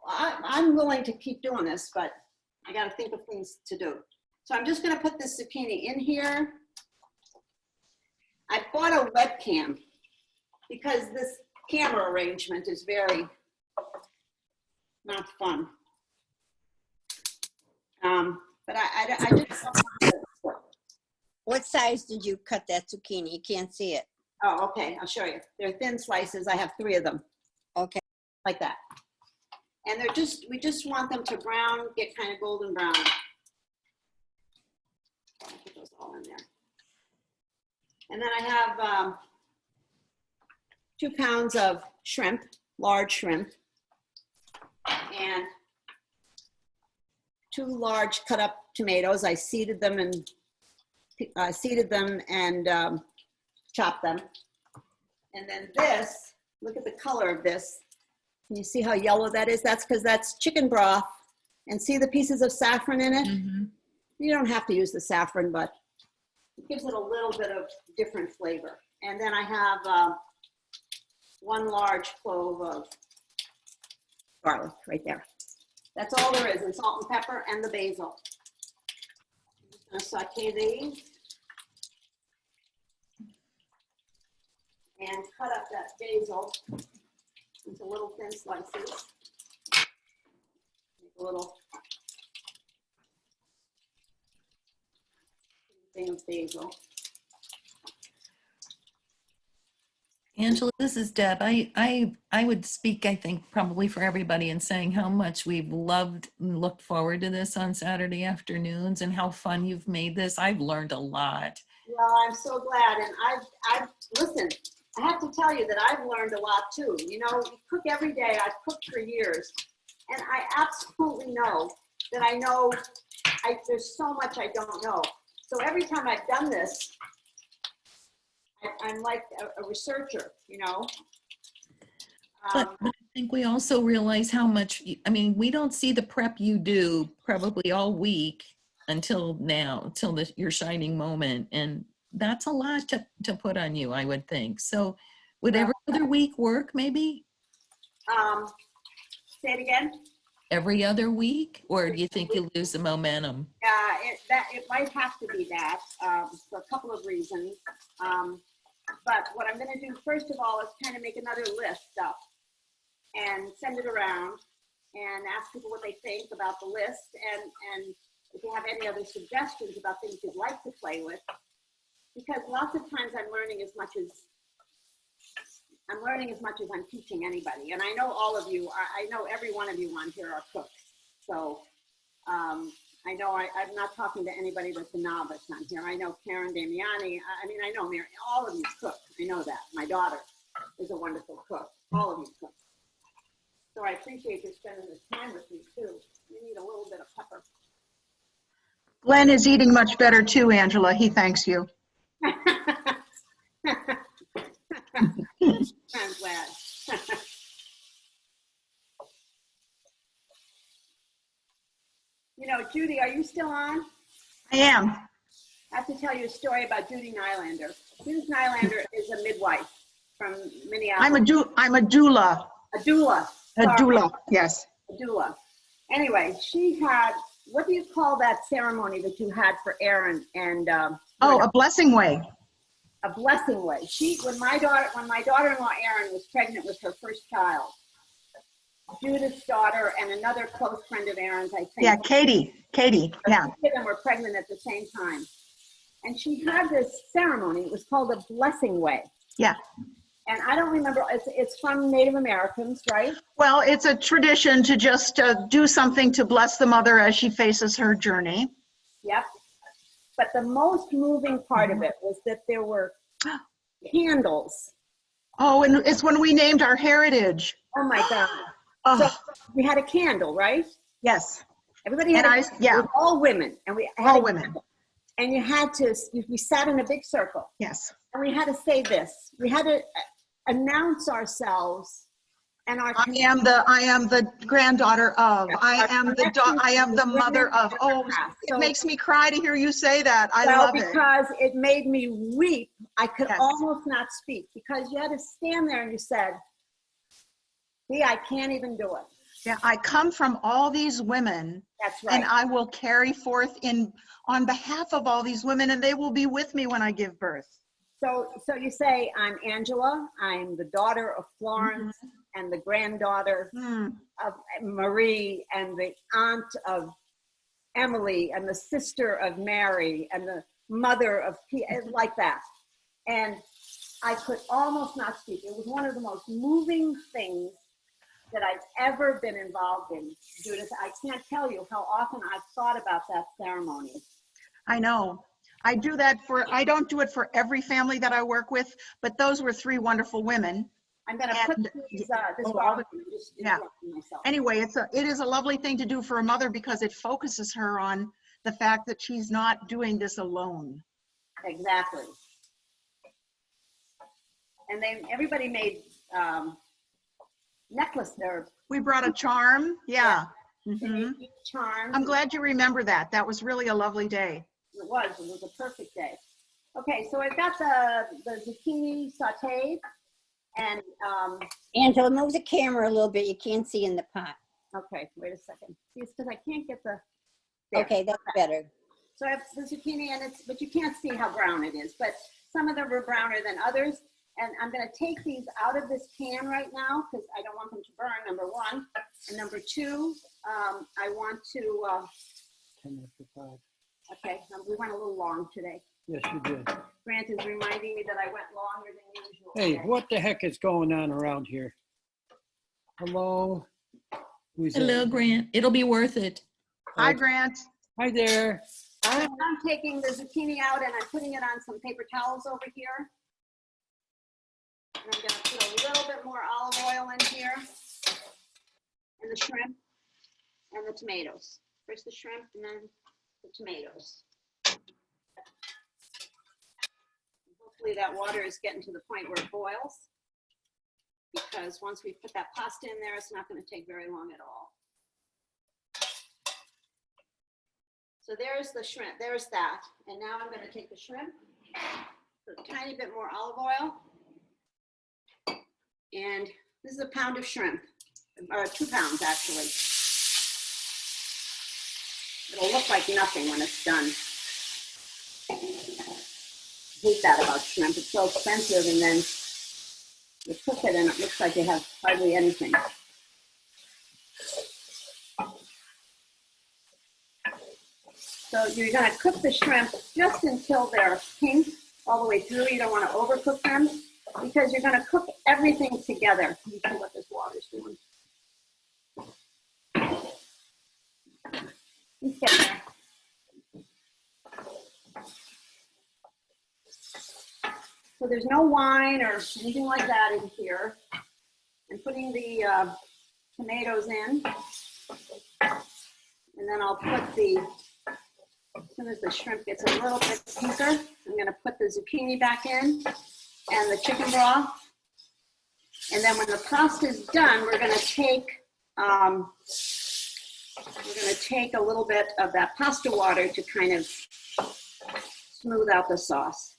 I'm willing to keep doing this, but I got to think of things to do. So I'm just going to put this zucchini in here. I bought a webcam because this camera arrangement is very not fun. But I just, What size did you cut that zucchini? You can't see it. oh, okay, I'll show you. They're thin slices. I have 3 of them. Okay. Like that. And they're just, we just want them to brown, get kind of golden brown. I'll put those all in there. And then I have 2 pounds of shrimp, large shrimp, and 2 large cut up tomatoes. I seeded them and chopped them. And then this, look at the color of this. Can you see how yellow that is? That's because that's chicken broth. And see the pieces of saffron in it? Mm-hmm. You don't have to use the saffron, but it gives it a little bit of different flavor. And then I have 1 large clove of garlic right there. That's all there is, and salt and pepper and the basil. I'm just gonna saute these. And cut up that basil into little thin slices. Make a little thing of basil. Angela, this is Deb. I would speak, I think, probably for everybody in saying how much we've loved and looked forward to this on Saturday afternoons and how fun you've made this. I've learned a lot. Well, I'm so glad, and I've listen, I have to tell you that I've learned a lot too. You know, you cook every day. I've cooked for years, and I absolutely know that I know there's so much I don't know. So every time I've done this, I'm like a researcher, you know. But I think we also realize how much, I mean, we don't see the prep you do probably all week until now, till your shining moment. And that's a lot to put on you, I would think. So would every other week work maybe? Say it again. Every other week? Or do you think you lose the momentum? It might have to be that for a couple of reasons. But what I'm going to do first of all is kind of make another list up and send it around and ask people what they think about the list, and if you have any other suggestions about things you'd like to play with, because lots of times I'm learning as much as I'm teaching anybody. And I know all of you, I know every one of you on here are cooks. So I know I'm not talking to anybody that's a novice on here. I know Karen Damiani. I mean, I know Mary, all of you cook. I know that. My daughter is a wonderful cook. All of you cook. So I appreciate you spending this time with me too. You need a little bit of pepper. Glenn is eating much better too, Angela. He thanks you. I'm glad. You know, Judy, are you still on? I am. I have to tell you a story about Judy Nylander. Judy Nylander is a midwife from Minneapolis. I'm a doula. A doula. A Sorry. doula, yes. A doula. Anyway, she had, what do you call that ceremony that you had for Aaron and Oh, a blessing way. a blessing way? When my daughter-in-law Erin was pregnant with her first child, Judith's daughter and another close friend of Erin's, I think. Yeah, Katie, yeah. Both of them were pregnant at the same time. And she had this ceremony. It was called a blessing way. Yeah. And I don't remember, it's from Native Americans, right? Well, it's a tradition to just do something to bless the mother as she faces her journey. Yep. But the most moving part of it was that there were candles. Oh, and it's when we named our heritage. Oh my God. Oh, So we had a candle, right? yes. Everybody had a candle. Yeah. It was all women. And we had All a women. candle. And you had to, we sat in a big circle. Yes. And we had to say this. We had to announce ourselves and our I am the granddaughter of. I am the mother of. Oh, it makes me cry to hear you say that. I love it. Because it made me weep. I could Yes. almost not speak because you had to stand there and you said, see, I can't even do it. Yeah, I come from all these women, That's and right. I will carry forth on behalf of all these women, and they will be with me when I give birth. So you say, I'm Angela, I'm the daughter of Florence and the granddaughter Mm, of Marie and the aunt of Emily and the sister of Mary and the mother of like that. And I could almost not speak. It was one of the most moving things that I've ever been involved in, Judith. I can't tell you how often I've thought about that ceremony. I know. I don't do it for every family that I work with, but those were 3 wonderful women. I'm going to put And- this Oh, bottle, just yeah. interrupting myself. Anyway, it is a lovely thing to do for a mother because it focuses her on the fact that she's not doing this alone. Exactly. And then everybody made necklace there. We brought a charm. Yeah. They Mhm. made charms. I'm glad you remember that. That was really a lovely day. It was a perfect day. Okay, so I've got the zucchini sauteed, and Angela, move the camera a little bit. You can't see in the pot. okay, wait a second. See, it's because I can't get the. There. Okay, that's better. So I have the zucchini, but you can't see how brown it is. But some of them are browner than others. And I'm going to take these out of this pan right now because I don't want them to burn, number one. And number two, I want to, 10 after 5. okay, we went a little long today. Yes, you did. Grant is reminding me that I went longer than usual. Hey, today. what the heck is going on around here? Hello? Who's Hello, that? Grant. It'll be worth it. Hi, Grant. Hi there. So I'm taking the zucchini out and I'm putting it on some paper towels over here. And I'm going to put a little bit more olive oil in here. And the shrimp and the tomatoes. First the shrimp and then the tomatoes. Hopefully that water is getting to the point where it boils. Because once we put that pasta in there, it's not going to take very long at all. So there's the shrimp, there's that. And now I'm going to take the shrimp, put a tiny bit more olive oil. And this is a pound of shrimp, or 2 pounds actually. It'll look like nothing when it's done. I hate that about shrimp, it's so expensive and then you cook it and it looks like you have hardly anything. So you're going to cook the shrimp just until they're pink all the way through. You don't want to overcook them because you're going to cook everything together. You see what this water's doing. Let's get there. So there's no wine or anything like that in here. I'm putting the tomatoes in. And then I'll put as soon as the shrimp gets a little bit pinker, I'm going to put the zucchini back in and the chicken broth. And then when the pasta is done, we're going to take a little bit of that pasta water to kind of smooth out the sauce.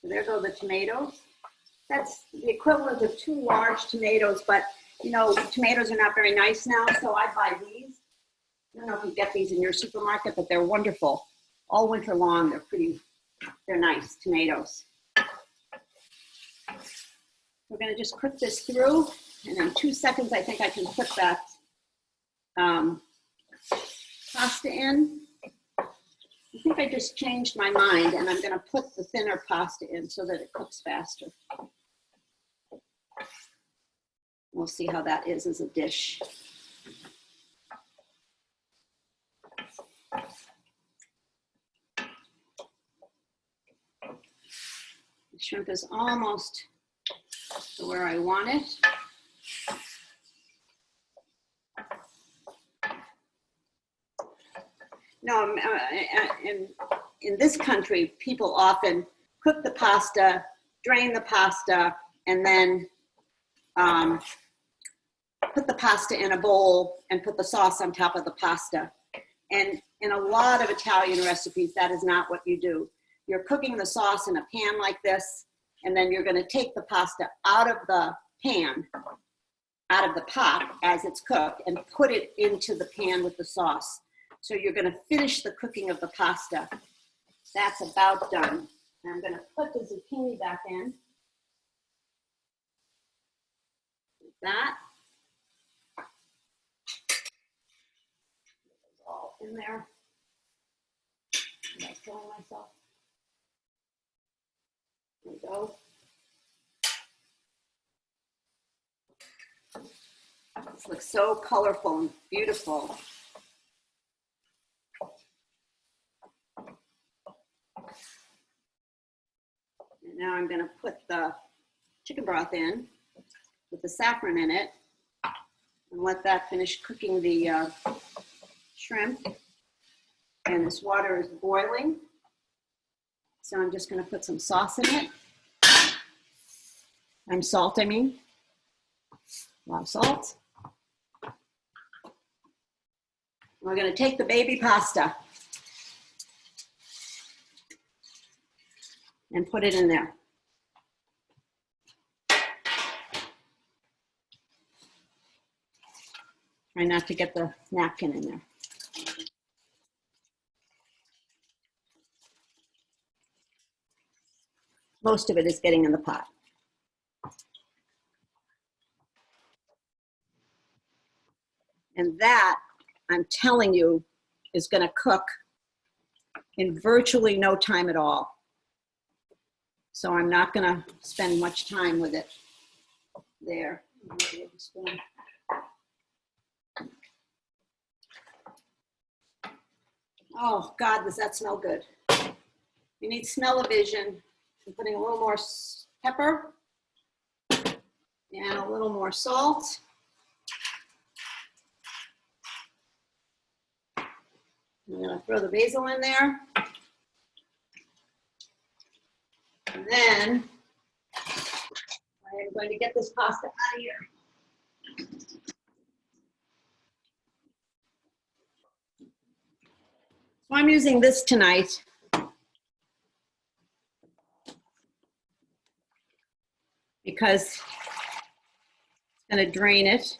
So there go the tomatoes. That's the equivalent of 2 large tomatoes, but you know, tomatoes are not very nice now, so I buy these. I don't know if you get these in your supermarket, but they're wonderful. All winter long, they're nice tomatoes. We're gonna just cook this through, and in 2 seconds, I think I can put that pasta in. I think I just changed my mind, and I'm gonna put the thinner pasta in so that it cooks faster. We'll see how that is as a dish. The shrimp is almost to where I want it. No, in this country, people often cook the pasta, drain the pasta, and then put the pasta in a bowl and put the sauce on top of the pasta. And in a lot of Italian recipes, that is not what you do. you're cooking the sauce in a pan like this, and then you're gonna take the pasta out of the pan, out of the pot as it's cooked, and put it into the pan with the sauce. So you're gonna finish the cooking of the pasta. That's about done. And I'm gonna put the zucchini back in. Like that. It's all in there. Am I killing myself? There we go. This looks so colorful and beautiful. And now I'm going to put the chicken broth in with the saffron in it and let that finish cooking the shrimp. And this water is boiling. So I'm just going to put some sauce in it. Salt, I mean. A lot of salt. We're going to take the baby pasta and put it in there. Try not to get the napkin in there. Most of it is getting in the pot. And that, I'm telling you, is going to cook in virtually no time at all. So I'm not going to spend much time with it. There. Oh, God, does that smell good? You need smell-o-vision. I'm putting a little more pepper and a little more salt. I'm going to throw the basil in there. And then I'm going to get this pasta out of here. So I'm using this tonight. Because it's going to drain it.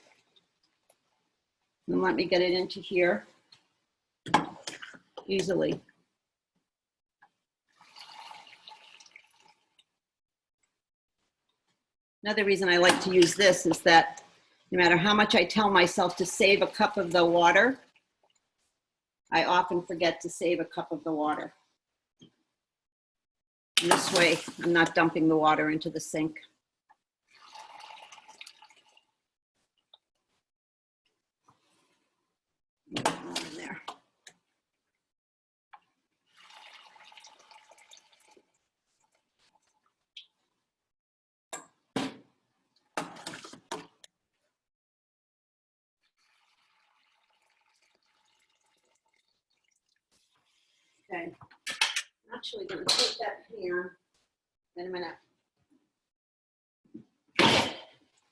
And let me get it into here easily. Another reason I like to use this is that no matter how much I tell myself to save a cup of the water, I often forget to save a cup of the water. And this way, I'm not dumping the water into the sink. In there. Okay, I'm actually going to take that pan, wait a minute. I'm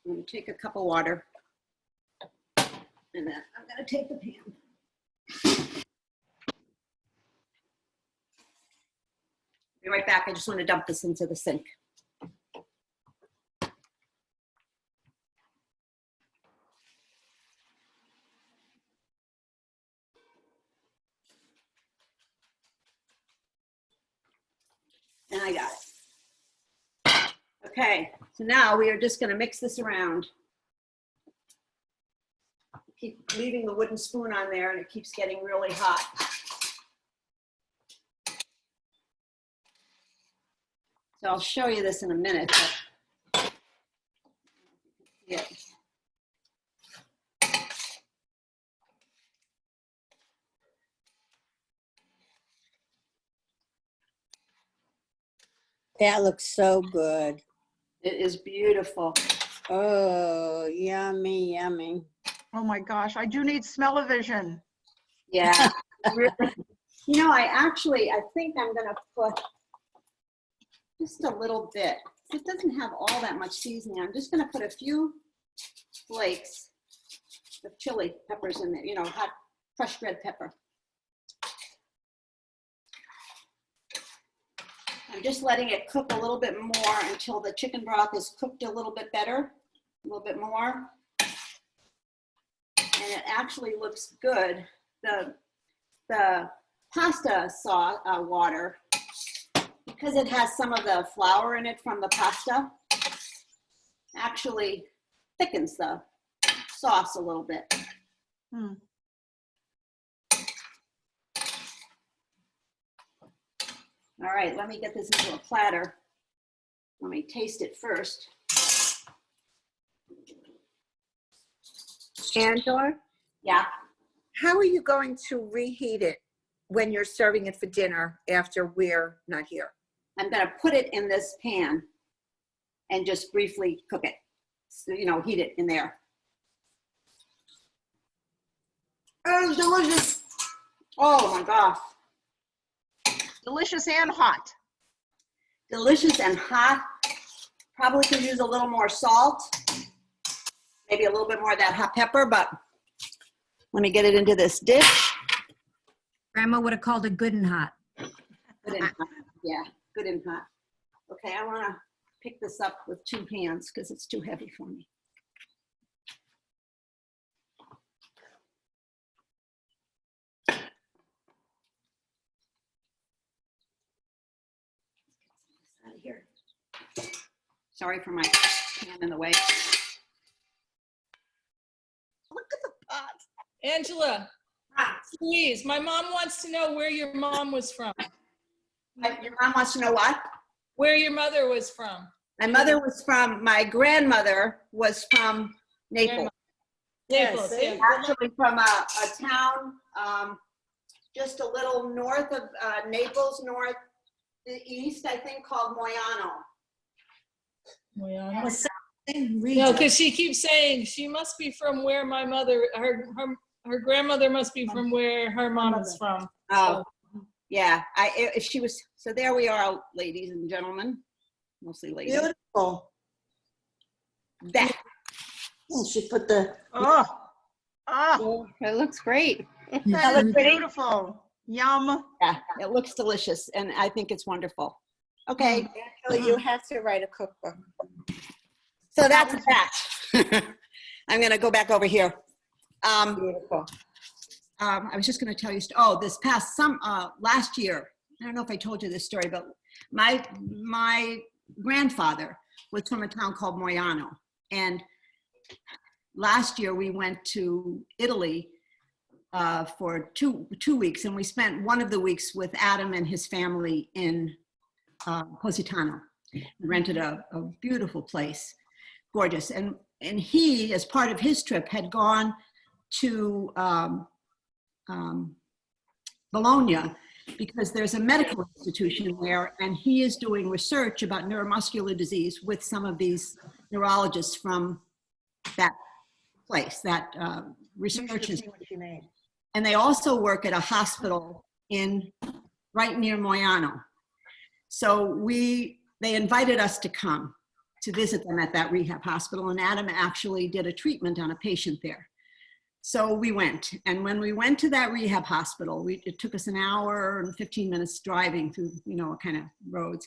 going to take a cup of water, and then I'm going to take the pan. Be right back, I just want to dump this into the sink. And I got it. Okay, so now we are just going to mix this around. Keep leaving the wooden spoon on there and it keeps getting really hot. So I'll show you this in a minute. But yeah. That looks so good. It is beautiful. Oh, yummy, yummy. Oh my gosh, I do need smell-o-vision. Yeah. Really. You know, I think I'm going to put just a little bit. It doesn't have all that much seasoning. I'm just going to put a few flakes of chili peppers in there, you know, hot crushed red pepper. I'm just letting it cook a little bit more until the chicken broth is cooked a little bit better, a little bit more. And it actually looks good. The pasta sauce water, because it has some of the flour in it from the pasta, actually thickens the sauce a little bit. All right, let me get this into a platter. Let me taste it first. Angela, Yeah. how are you going to reheat it when you're serving it for dinner after we're not here? I'm gonna put it in this pan and just briefly cook it. So, you know, heat it in there. Oh, it's delicious. Oh my gosh. Delicious and hot. Delicious and hot. Probably could use a little more salt. Maybe a little bit more of that hot pepper, but let me get it into this dish. Grandma would have called it good and hot. Good and hot. Yeah, good and hot. Okay, I wanna pick this up with 2 hands because it's too heavy for me. Out of here. Sorry for my hand in the way. Look at the pot. Angela, please, my mom wants to know where your mom was from. Your mom wants to know what? Where your mother was from. My grandmother was from Naples. Naples, yeah. Actually from a town just a little north of Naples, northeast, I think, called Moiano. No, because she keeps saying she must be from where my mother, her grandmother must be from where her mom is from. Oh, yeah. She was, so there we are, ladies and gentlemen, mostly ladies. Beautiful. That. And she put the, It looks great. That looks beautiful. Yum. Yeah, it looks delicious, and I think it's wonderful. Okay. Angela, you have to write a cookbook. So that's that. I'm going to go back over here. Beautiful. I was just going to tell you, this past last year, I don't know if I told you this story, but my grandfather was from a town called Moiano. And last year we went to Italy for two weeks, and we spent one of the weeks with Adam and his family in Positano. We rented a beautiful place, gorgeous. And he, as part of his trip, had gone to Bologna because there's a medical institution there, and he is doing research about neuromuscular disease with some of these neurologists from that place, that research institute. And they also work at a hospital right near Moiano. So they invited us to come to visit them at that rehab hospital, and Adam actually did a treatment on a patient there. So we went, and when we went to that rehab hospital, it took us an hour and 15 minutes driving through, kind of roads.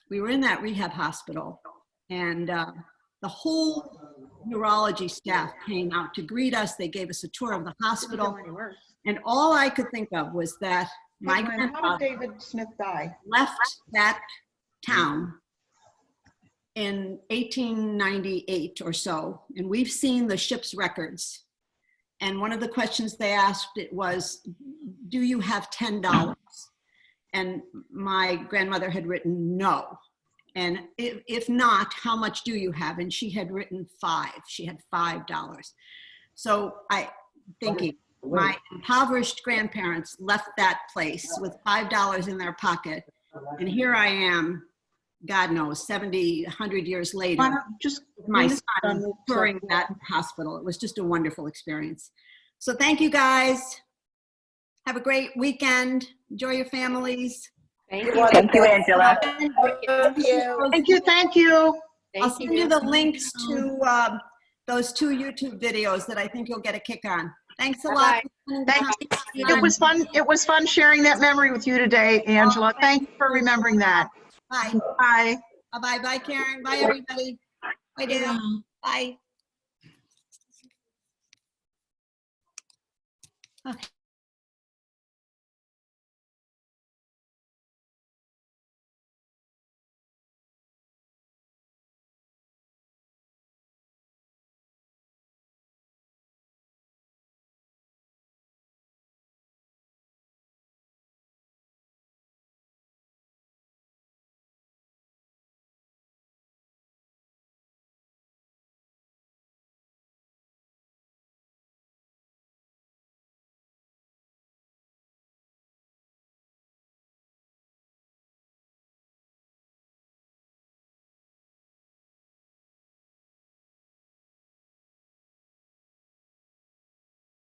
We were in that rehab hospital, and the whole neurology staff came out to greet us. They gave us a tour of the hospital, and all I could think of was that my grandfather, how did David Smith die? Left that town in 1898 or so, and we've seen the ship's records. And one of the questions they asked it was, do you have $10? And my grandmother had written no. And if not, how much do you have? And she had written 5. She had $5. So thinking, my impoverished grandparents left that place with $5 in their pocket. And here I am, God knows, 70, 100 years later, with my son touring that hospital. It was just a wonderful experience. So thank you, guys. Have a great weekend. Enjoy your families. Thank you, Angela. Thank you. I'll send you the links to those 2 YouTube videos that I think you'll get a kick on. Thanks a lot. Thanks. It was fun. It was fun sharing that memory with you today, Angela. Thank you for remembering that. Bye. Bye. Bye, bye, Karen. Bye, everybody. Bye, Dale. Bye. Okay.